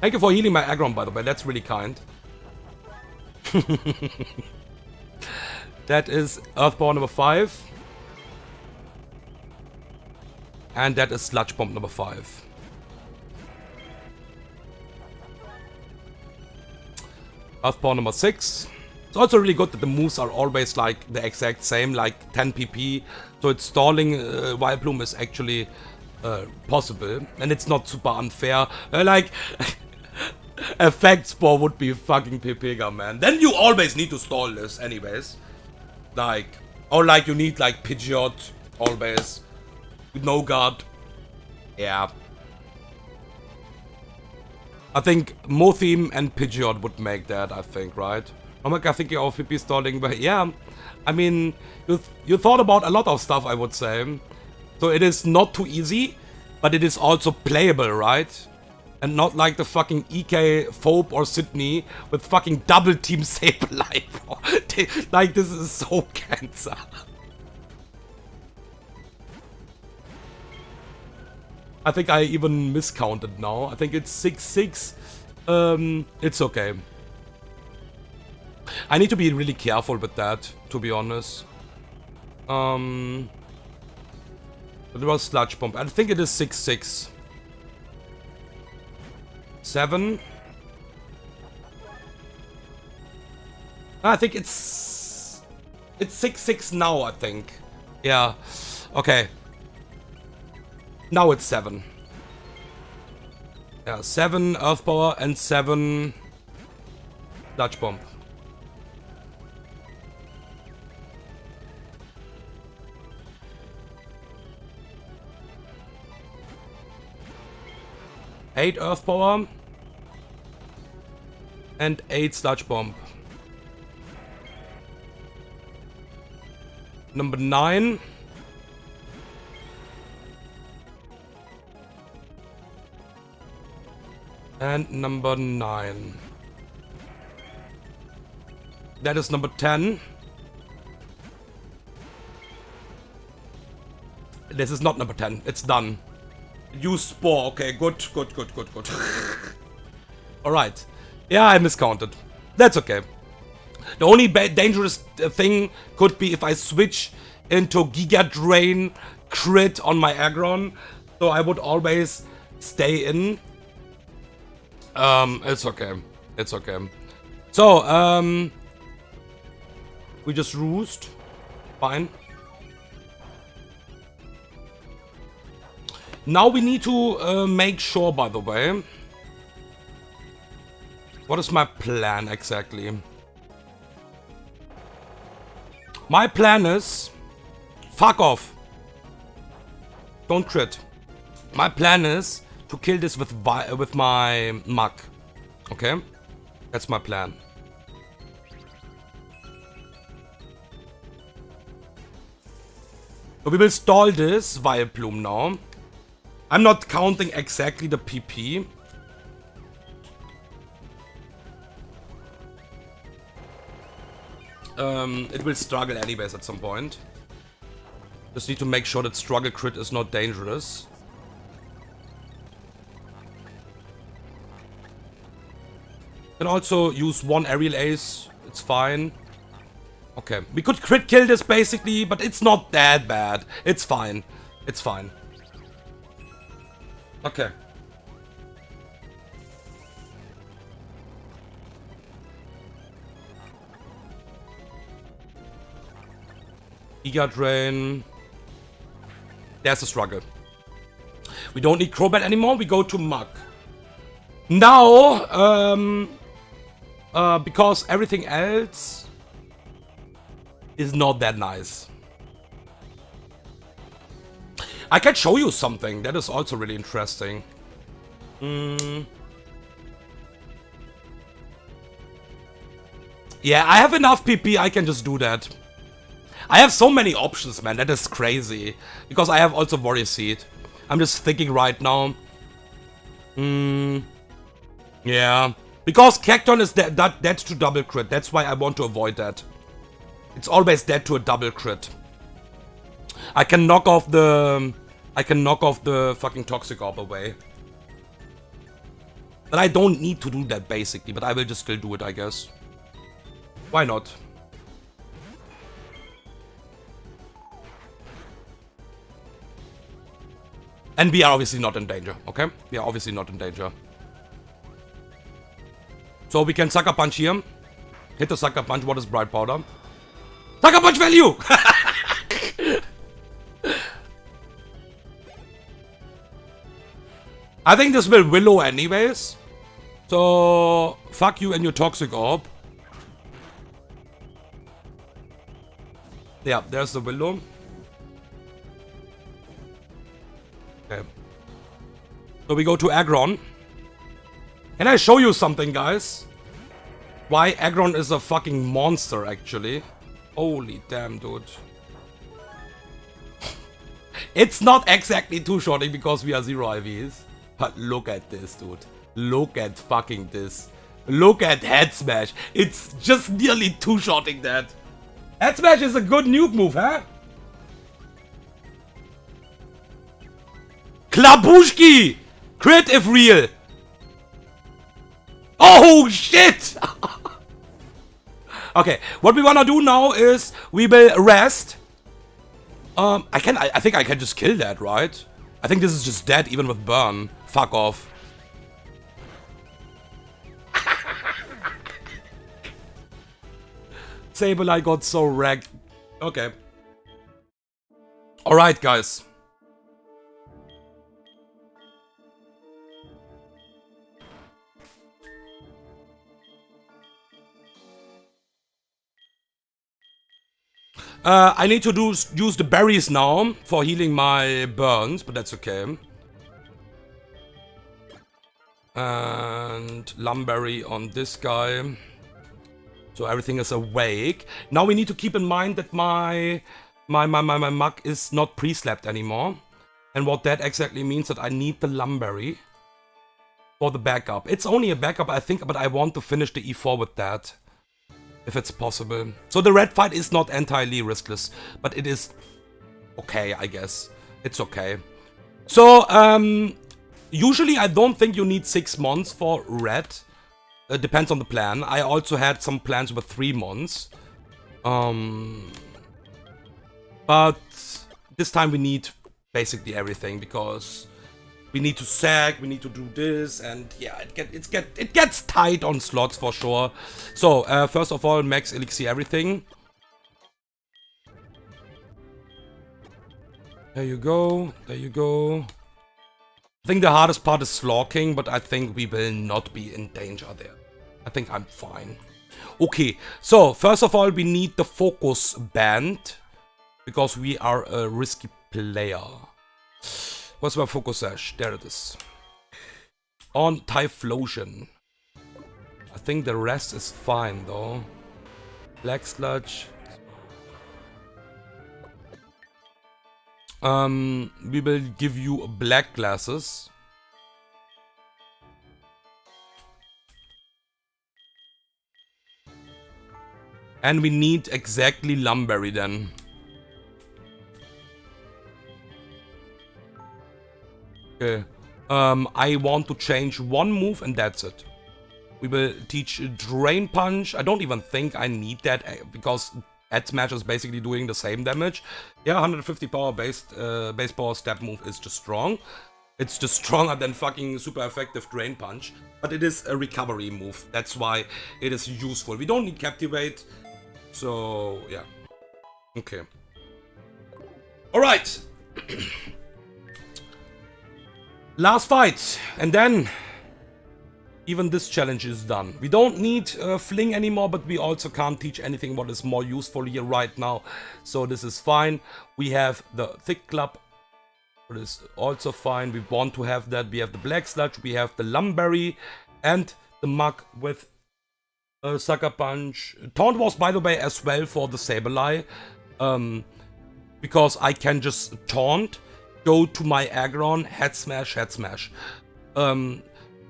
Thank you for healing my Aggron, by the way. That's really kind. That is Earth Power number 5. And that is Sludge Bomb number 5. Earth Power number 6. It's also really good that the moves are always like the exact same, like 10 PP. So it's stalling Vileplume is actually possible. And it's not super unfair. Like, Effect Spore would be fucking Pepega, man. Then you always need to stall this anyways. Like, or like you need like Pidgeot always. With no guard. Yeah. I think Mothim and Pidgeot would make that, I think, right? I think you're PP stalling, but yeah. I mean, you thought about a lot of stuff, I would say. So it is not too easy, but it is also playable, right? And not like the fucking EK, Phobe or Sydney with fucking double team Sableye, bro. Like, this is so cancer. I think I even miscounted now. I think it's 6-6. It's okay. I need to be really careful with that, to be honest. It was Sludge Bomb. I think it is 6-6. 7. I think it's 6-6 now, I think. Yeah. Okay. Now it's 7. Yeah, 7 Earth Power and 7 Sludge Bomb. Eight Earth Power and 8 Sludge Bomb. Number 9. And number 9. That is number 10. This is not number 10. It's done. Use Spore. Okay, good. Alright. Yeah, I miscounted. That's okay. The only dangerous thing could be if I switch into Giga Drain crit on my Aggron. So I would always stay in. It's okay. It's okay. So, we just roost. Fine. Now we need to make sure, by the way. What is my plan exactly? My plan is... Fuck off. Don't crit. My plan is to kill this with my Mug. Okay? That's my plan. So we will stall this Vileplume now. I'm not counting exactly the PP. It will struggle anyways at some point. Just need to make sure that struggle crit is not dangerous. Can also use one aerial ace. It's fine. Okay, we could crit kill this basically, but it's not that bad. It's fine. It's fine. Okay. Giga Drain. There's a struggle. We don't need Crobat anymore. We go to Mug. Now, because everything else is not that nice. I can show you something. That is also really interesting. Yeah, I have enough PP. I can just do that. I have so many options, man. That is crazy. Because I have also Warrior Seed. I'm just thinking right now. Yeah. Because Cacton is dead to double crit. That's why I want to avoid that. It's always dead to a double crit. I can knock off the fucking Toxic Orb away. But I don't need to do that basically. But I will just still do it, I guess. Why not? And we are obviously not in danger, okay? We are obviously not in danger. So we can Sucker Punch here. Hit the Sucker Punch. What is Bright Powder? Sucker Punch value! I think this will Willow anyways. So, fuck you and your Toxic Orb. Yeah, there's the Willow. Okay. So we go to Aggron. Can I show you something, guys? Why Aggron is a fucking monster, actually. Holy damn, dude. It's not exactly two-shotting because we are 0 IVs. But look at this, dude. Look at fucking this. Look at Head Smash. It's just nearly two-shotting that. Head Smash is a good nuke move, huh? Klabushki! Crit if real! Oh shit! Okay, what we wanna do now is we will rest. I think I can just kill that, right? I think this is just dead even with burn. Fuck off. Sableye got so wrecked. Okay. Alright, guys. I need to use the berries now for healing my burns, but that's okay. And Lumberry on this guy. So everything is awake. Now we need to keep in mind that my Mug is not pre-slept anymore. And what that exactly means that I need the Lumberry for the backup. It's only a backup, I think, but I want to finish the E4 with that. If it's possible. So the red fight is not entirely riskless, but it is okay, I guess. It's okay. So, usually I don't think you need 6 months for red. It depends on the plan. I also had some plans with 3 months. But this time we need basically everything because we need to sack, we need to do this, and yeah, it gets tight on slots for sure. So first of all, max elixir everything. There you go, there you go. I think the hardest part is slocking, but I think we will not be in danger there. I think I'm fine. Okay, so first of all, we need the focus band because we are a risky player. What's my focus sash? There it is. On Typhlosion. I think the rest is fine though. Black Sludge. We will give you black glasses. And we need exactly Lumberry then. Okay. I want to change one move and that's it. We will teach Drain Punch. I don't even think I need that because Head Smash is basically doing the same damage. Yeah, 150 power base power step move is just strong. It's just stronger than fucking super effective Drain Punch. But it is a recovery move. That's why it is useful. We don't need Captivate. So, yeah. Okay. Alright. Last fight. And then even this challenge is done. We don't need Fling anymore, but we also can't teach anything what is more useful here right now. So this is fine. We have the Thick Club. It is also fine. We want to have that. We have the Black Sludge. We have the Lumberry. And the Mug with Sucker Punch. Taunt was, by the way, as well for the Sableye. Because I can just taunt, go to my Aggron, Head Smash, Head Smash.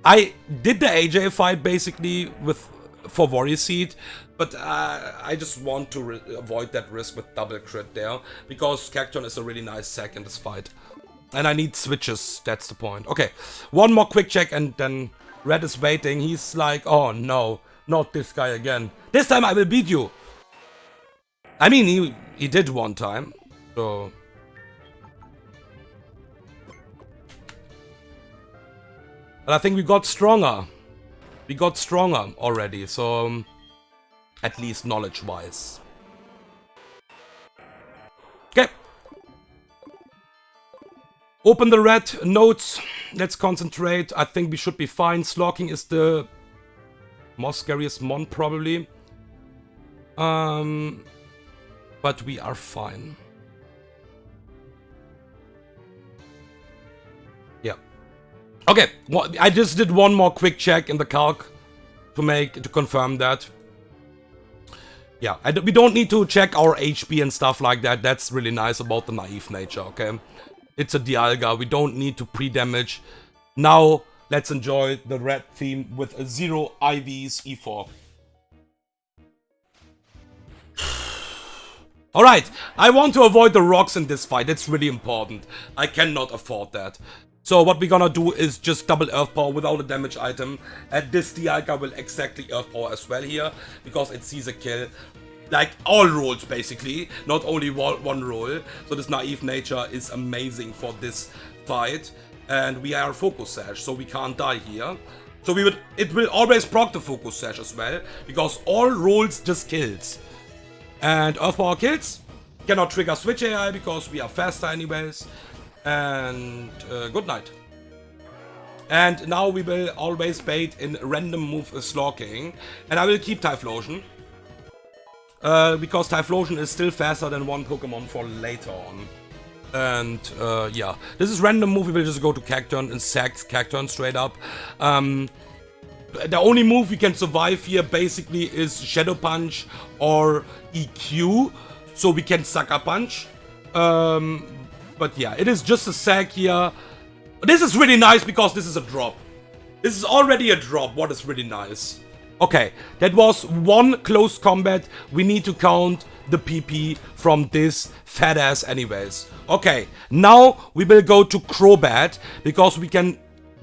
I did the AJ fight basically for Warrior Seed, but I just want to avoid that risk with double crit there, because Cacturn is a really nice sack in this fight. And I need switches, that's the point. Okay, one more quick check and then Red is waiting. He's like, oh no, not this guy again. This time I will beat you. I mean, he did one time, so... But I think we got stronger. We got stronger already, so at least knowledge-wise. Okay. Open the red notes. Let's concentrate. I think we should be fine. Slocking is the most scariest mon probably. But we are fine. Yeah. Okay, well, I just did one more quick check in the calc to confirm that. Yeah, we don't need to check our HP and stuff like that. That's really nice about the naive nature, okay? It's a Dialga, we don't need to pre-damage. Now, let's enjoy the red theme with a 0 IVs E4. Alright, I want to avoid the rocks in this fight, it's really important. I cannot afford that. So what we're gonna do is just double Earth Power without a damage item. And this Dialga will exactly Earth Power as well here, because it sees a kill. Like all rolls basically, not only one roll. So this naive nature is amazing for this fight. And we are Focus Sash, so we can't die here. So it will always proc the Focus Sash as well, because all rolls just kills. And Earth Power kills. Cannot trigger Switch AI because we are faster anyways. And good night. And now we will always bait in random move Slocking. And I will keep Typhlosion. Because Typhlosion is still faster than one Pokemon for later on. And yeah, this is random move. We will just go to Cacturn and sack Cacturn straight up. The only move we can survive here basically is Shadow Punch or EQ. So we can Sucker Punch. But yeah, it is just a sack here. This is really nice because this is a drop. This is already a drop, what is really nice. Okay, that was one close combat. We need to count the PP from this fat ass anyways. Okay, now we will go to Crobat, because we can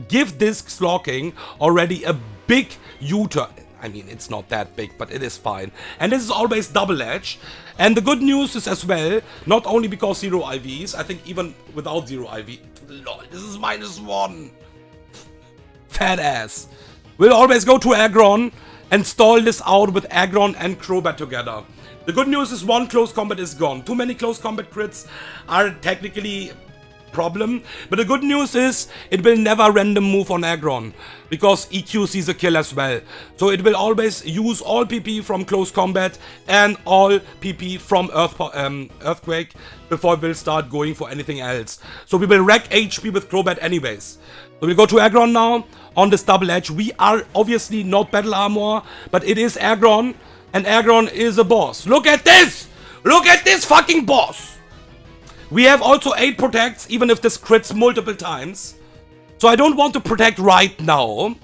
give this Slocking already a big U-turn. I mean, it's not that big, but it is fine. And this is always double edge. And the good news is as well, not only because 0 IVs, I think even without 0 IV. Lol, this is -1. Fat ass. We'll always go to Aggron and stall this out with Aggron and Crobat together. The good news is 1 close combat is gone. Too many close combat crits are technically problem, but the good news is it will never random move on Aggron, because EQ sees a kill as well. So it will always use all PP from close combat and all PP from Earthquake before it will start going for anything else. So we will wreck HP with Crobat anyways. So we go to Aggron now on this double edge. We are obviously not battle armor, but it is Aggron, and Aggron is a boss. Look at this! Look at this fucking boss! We have also 8 protects, even if this crits multiple times. So I don't want to protect right now.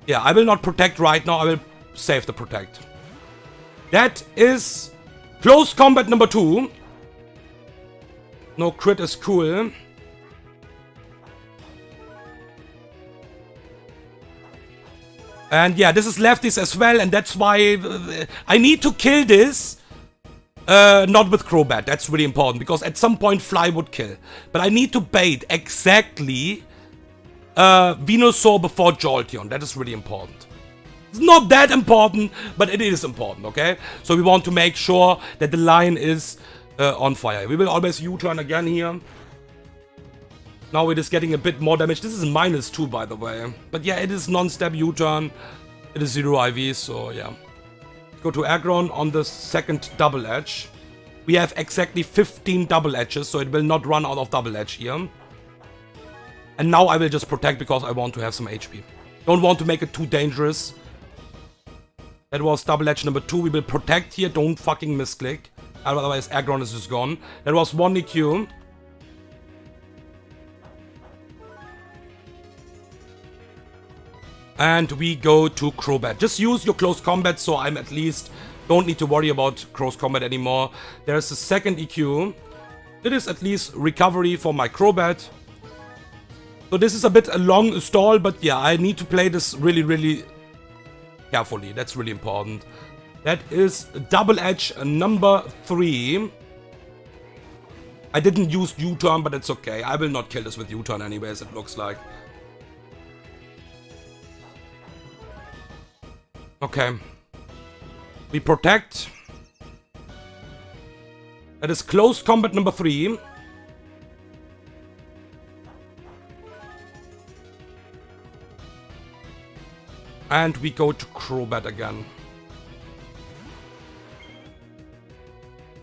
Yeah, I will not protect right now. I will save the protect. That is close combat number 2. No crit is cool. And yeah, this is lefties as well, and that's why I need to kill this. Not with Crobat, that's really important, because at some point Fly would kill. But I need to bait exactly Venusaur before Jolteon. That is really important. It's not that important, but it is important, okay? So we want to make sure that the line is on fire. We will always U-turn again here. Now it is getting a bit more damage. This is -2, by the way. But yeah, it is non-step U-turn. It is 0 IV, so yeah. Go to Aggron on the second double edge. We have exactly 15 double edges, so it will not run out of double edge here. And now I will just protect because I want to have some HP. Don't want to make it too dangerous. That was double edge number 2. We will protect here. Don't fucking misclick. Otherwise Aggron is just gone. That was 1 EQ. And we go to Crobat. Just use your close combat, so I'm at least don't need to worry about close combat anymore. There's a second EQ. It is at least recovery for my Crobat. So this is a bit a long stall, but yeah, I need to play this really, really carefully. That's really important. That is double edge number 3. I didn't use U-turn, but it's okay. I will not kill this with U-turn anyways, it looks like. Okay. We protect. That is close combat number 3. And we go to Crobat again.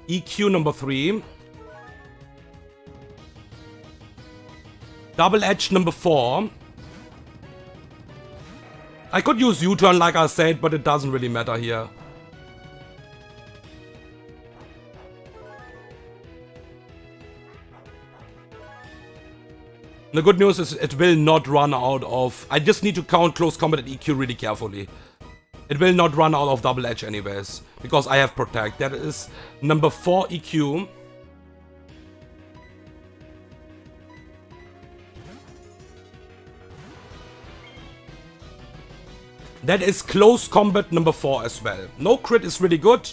EQ number 3. Double edge number 4. I could use U-turn like I said, but it doesn't really matter here. The good news is it will not run out of... I just need to count close combat and EQ really carefully. It will not run out of double edge anyways, because I have protect. That is number 4 EQ. That is close combat number 4 as well. No crit is really good.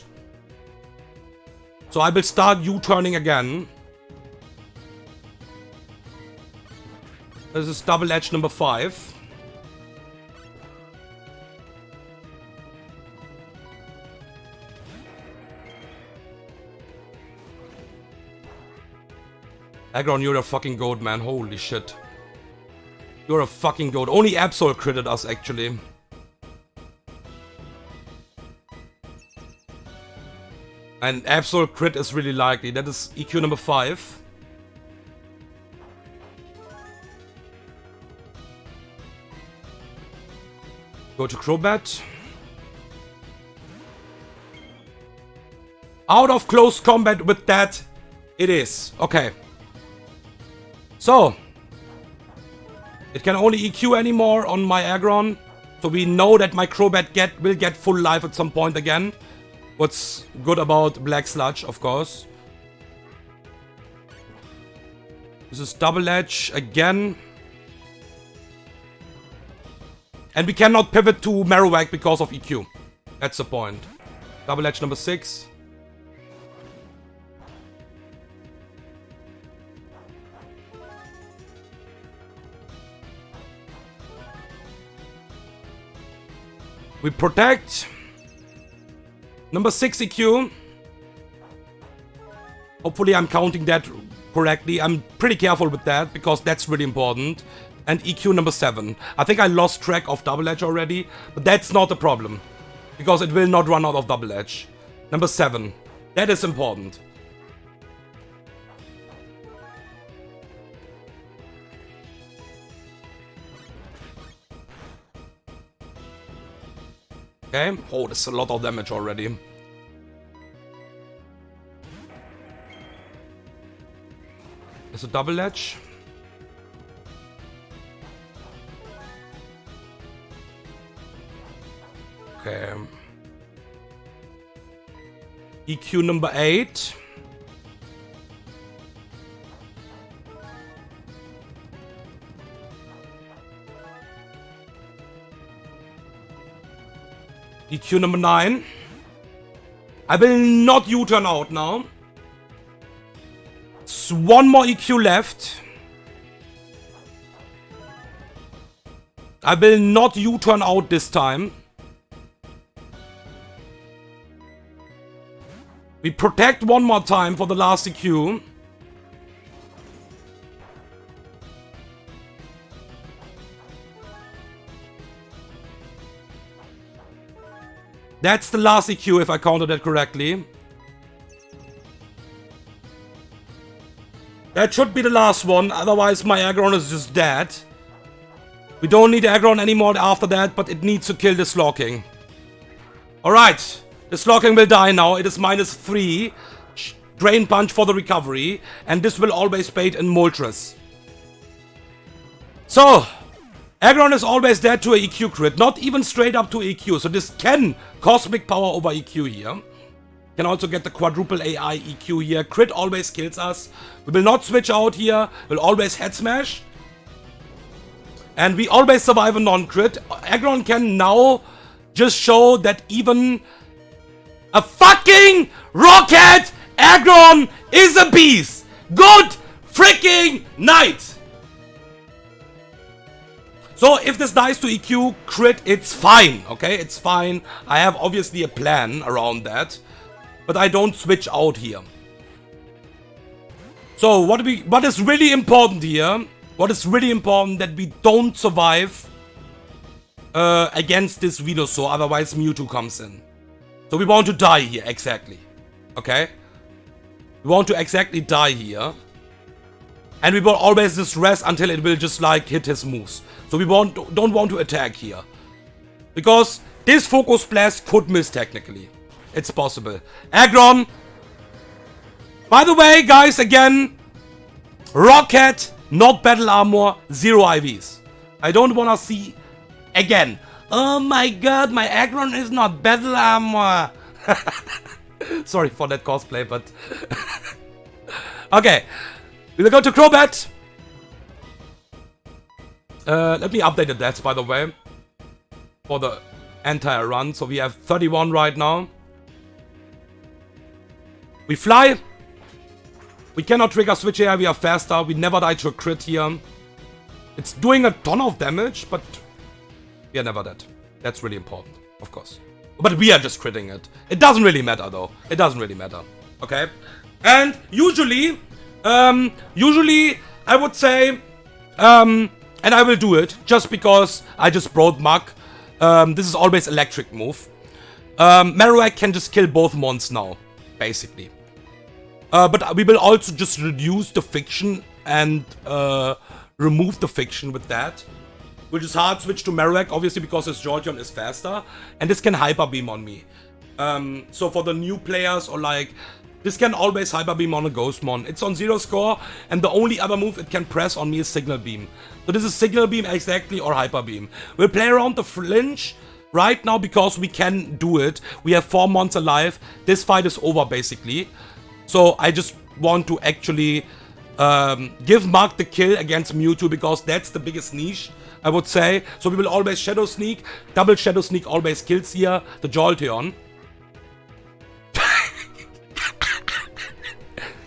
So I will start U-turning again. This is double edge number 5. Aggron, you're a fucking goat, man. Holy shit. You're a fucking goat. Only Absol critted us, actually. And Absol crit is really likely. That is EQ number 5. Go to Crobat. Out of close combat with that, it is. Okay. So, it can only EQ anymore on my Aggron. So we know that my Crobat will get full life at some point again. what's good about Black Sludge, of course. This is Double Edge again. And we cannot pivot to Marowak because of EQ. That's the point. Double Edge number 6. We protect. Number 6 EQ. Hopefully I'm counting that correctly. I'm pretty careful with that because that's really important. And EQ number 7. I think I lost track of Double Edge already, but that's not a problem. Because it will not run out of Double Edge. Number 7. That is important. Okay. Oh, that's a lot of damage already. There's a Double Edge. Okay. EQ number 8. EQ number 9. I will not U-turn out now. It's one more EQ left. I will not U-turn out this time. We protect one more time for the last EQ. That's the last EQ if I counted that correctly. That should be the last one, otherwise my Aggron is just dead. We don't need Aggron anymore after that, but it needs to kill the Slowking. Alright. The Slowking will die now. It is -3. Drain Punch for the recovery. And this will always bait in Moltres. So, Aggron is always dead to a EQ crit. Not even straight up to EQ. So this can Cosmic Power over EQ here. Can also get the quadruple AI EQ here. Crit always kills us. We will not switch out here. We'll always head smash. And we always survive a non-crit. Aggron can now just show that even a fucking Rocket Aggron is a beast. Good freaking night. So if this dies to EQ crit, it's fine, okay? It's fine. I have obviously a plan around that, but I don't switch out here. So what is really important here? What is really important that we don't survive against this Venusaur, otherwise Mewtwo comes in. So we want to die here, exactly. Okay? We want to exactly die here. And we will always just rest until it will just like hit his moves. So we don't want to attack here. Because this Focus Blast could miss technically. It's possible. Aggron. By the way, guys, again. Rocket, not Battle Armor, 0 IVs. I don't want to see again. Oh my god, my Aggron is not Battle Armor. Sorry for that cosplay, but... Okay. We will go to Crobat. Let me update the deaths, by the way. For the entire run. So we have 31 right now. We fly. We cannot trigger Switch here. We are faster. We never die to a crit here. It's doing a ton of damage, but... We are never dead. That's really important, of course. But we are just critting it. It doesn't really matter, though. It doesn't really matter. Okay? And usually, I would say, and I will do it, just because I just brought Muk. This is always electric move. Marowak can just kill both mons now, basically. But we will also just reduce the fiction and remove the fiction with that. We'll just hard switch to Marowak, obviously because his Jolteon is faster. And this can Hyper Beam on me. So for the new players or like... This can always Hyper Beam on a Ghostmon. It's on 0 score, and the only other move it can press on me is Signal Beam. So this is Signal Beam exactly or Hyper Beam. We'll play around the flinch right now because we can do it. We have 4 months alive. This fight is over basically. So I just want to actually give Mark the kill against Mewtwo because that's the biggest niche, I would say. So we will always Shadow Sneak. Double Shadow Sneak always kills here the Jolteon.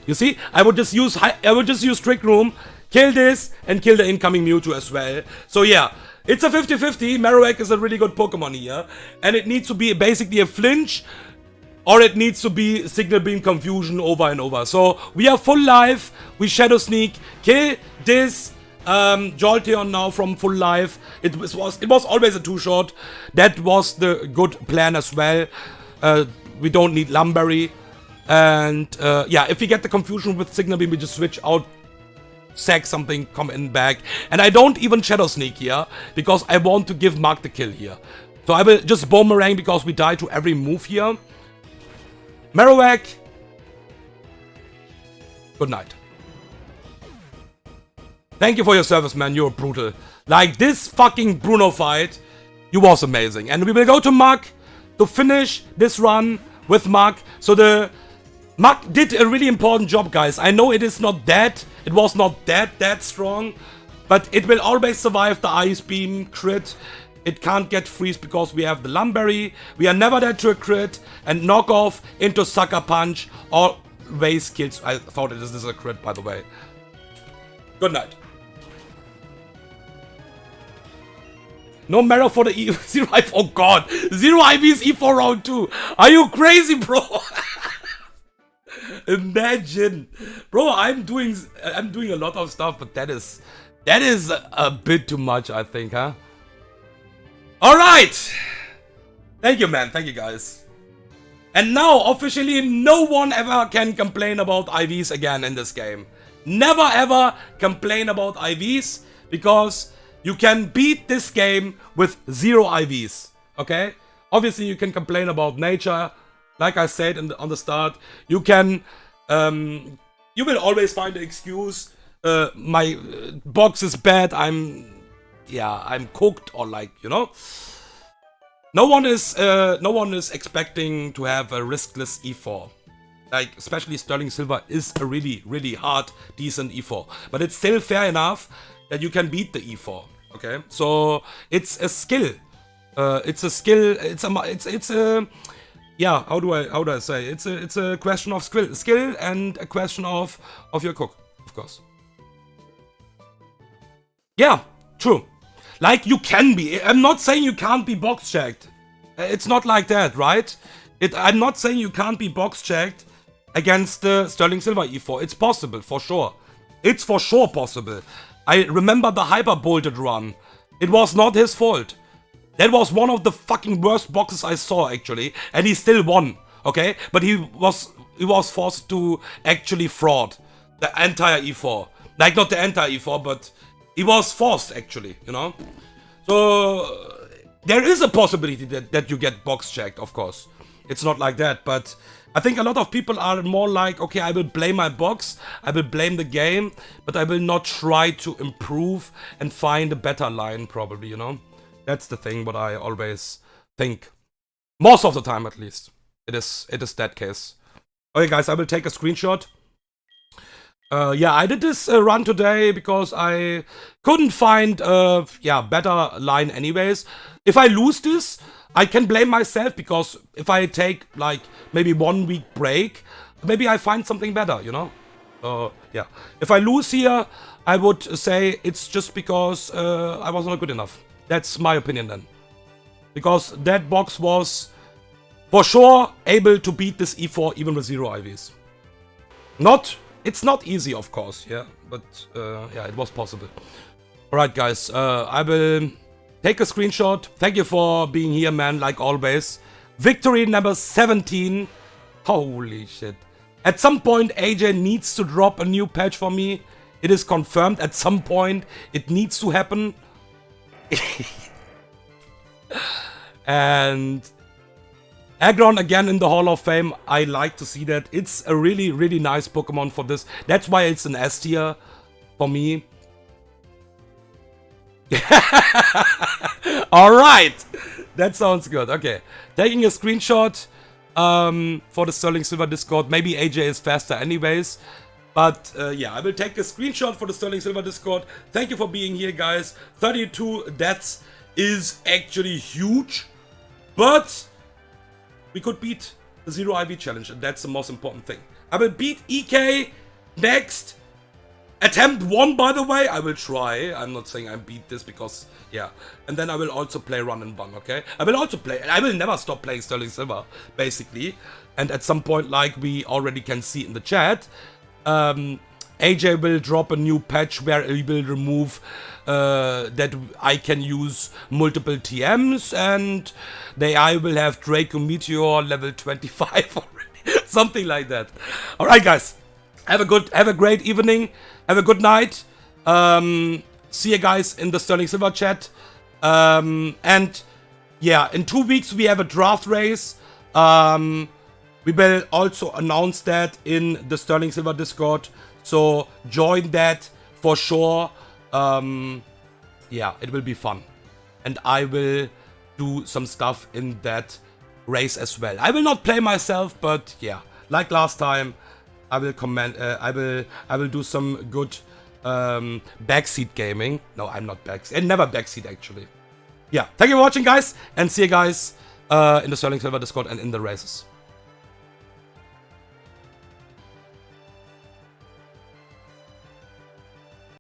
You see, I would just use Trick Room, kill this, and kill the incoming Mewtwo as well. So yeah, it's a 50-50. Marowak is a really good Pokemon here, and it needs to be basically a flinch, or it needs to be Signal Beam Confusion over and over. So we are full life, we Shadow Sneak, kill this Jolteon now from full life. It was always a 2-shot. That was the good plan as well. We don't need Lumberry. And yeah, if we get the confusion with Signal Beam, we just switch out, sack something, come in back. And I don't even Shadow Sneak here, because I want to give Mark the kill here. So I will just Boomerang, because we die to every move here. Marowak, good night. Thank you for your service, man, you're brutal. Like, this fucking Bruno fight, you was amazing. And we will go to Mark to finish this run with Mark. So the Mark did a really important job, guys. I know it was not that strong, but it will always survive the Ice Beam crit. It can't get freeze because we have the Lumberry. We are never dead to a crit, and knockoff into Sucker Punch always kills. I thought this is a crit, by the way. Good night. No Marrow for the Zero IV. Oh god, Zero IV's E4 round 2. Are you crazy, bro? Imagine, bro. I'm doing a lot of stuff, but that is a bit too much, I think, huh? All right. Thank you, man. Thank you, guys. And now, officially, no one ever can complain about IVs again in this game. Never ever complain about IVs, because you can beat this game with 0 IVs. Okay? Obviously, you can complain about nature. Like I said on the start, you can, you will always find an excuse. My box is bad. I'm cooked, or like, you know. No one is expecting to have a riskless E4. Like, especially Sterling Silver is a really, really hard, decent E4. But it's still fair enough that you can beat the E4. Okay, so it's a skill. It's a skill. It's a yeah. How do I say? It's a question of skill and a question of your cook, of course. Yeah, true. Like, you can be. I'm not saying you can't be box checked. It's not like that, right? I'm not saying you can't be box checked against the Sterling Silver E4. It's possible, for sure. It's for sure possible. I remember the Hyper Bolted run. It was not his fault. That was one of the fucking worst boxes I saw, actually. And he still won, okay? But he was forced to actually fraud the entire E4. Like, not the entire E4, but he was forced, actually, you know? So, there is a possibility that you get box checked, of course. It's not like that, but I think a lot of people are more like, okay, I will blame my box, I will blame the game, but I will not try to improve and find a better line, probably, you know? That's the thing, what I always think. Most of the time, at least. It is that case. Okay, guys, I will take a screenshot. Yeah, I did this run today because I couldn't find better line anyways. If I lose this, I can blame myself, because if I take like maybe 1 week break, maybe I find something better, you know? Yeah. If I lose here, I would say it's just because I was not good enough. That's my opinion then. Because that box was for sure able to beat this E4 even with 0 IVs. It's not easy, of course, yeah, but yeah, it was possible. Alright, guys, I will take a screenshot. Thank you for being here, man, like always. Victory number 17. Holy shit. At some point, AJ needs to drop a new patch for me. It is confirmed. At some point, it needs to happen. And Aggron again in the Hall of Fame. I like to see that. It's a really, really nice Pokemon for this. That's why it's an S tier for me. Alright. That sounds good. Okay. Taking a screenshot for the Sterling Silver Discord. Maybe AJ is faster anyways. But yeah, I will take a screenshot for the Sterling Silver Discord. Thank you for being here, guys. 32 deaths is actually huge. But we could beat the 0 IV challenge, and that's the most important thing. I will beat EK next. Attempt 1, by the way. I will try. I'm not saying I beat this because, yeah. And then I will also play Run and Bun, okay? I will also play, I will never stop playing Sterling Silver, basically. And at some point, like we already can see in the chat, AJ will drop a new patch where he will remove that I can use multiple TMs, and the AI will have Draco Meteor level 25 already. Something like that. Alright, guys. Have a great evening. Have a good night. See you guys in the Sterling Silver chat. And yeah, in 2 weeks we have a draft race. We will also announce that in the Sterling Silver Discord. So join that for sure. Yeah, it will be fun. And I will do some stuff in that race as well. I will not play myself, but yeah, like last time, I will comment. I will do some good backseat gaming. No, I'm not backseat. And never backseat actually. Yeah, thank you for watching, guys, and see you guys in the Sterling Silver Discord and in the races.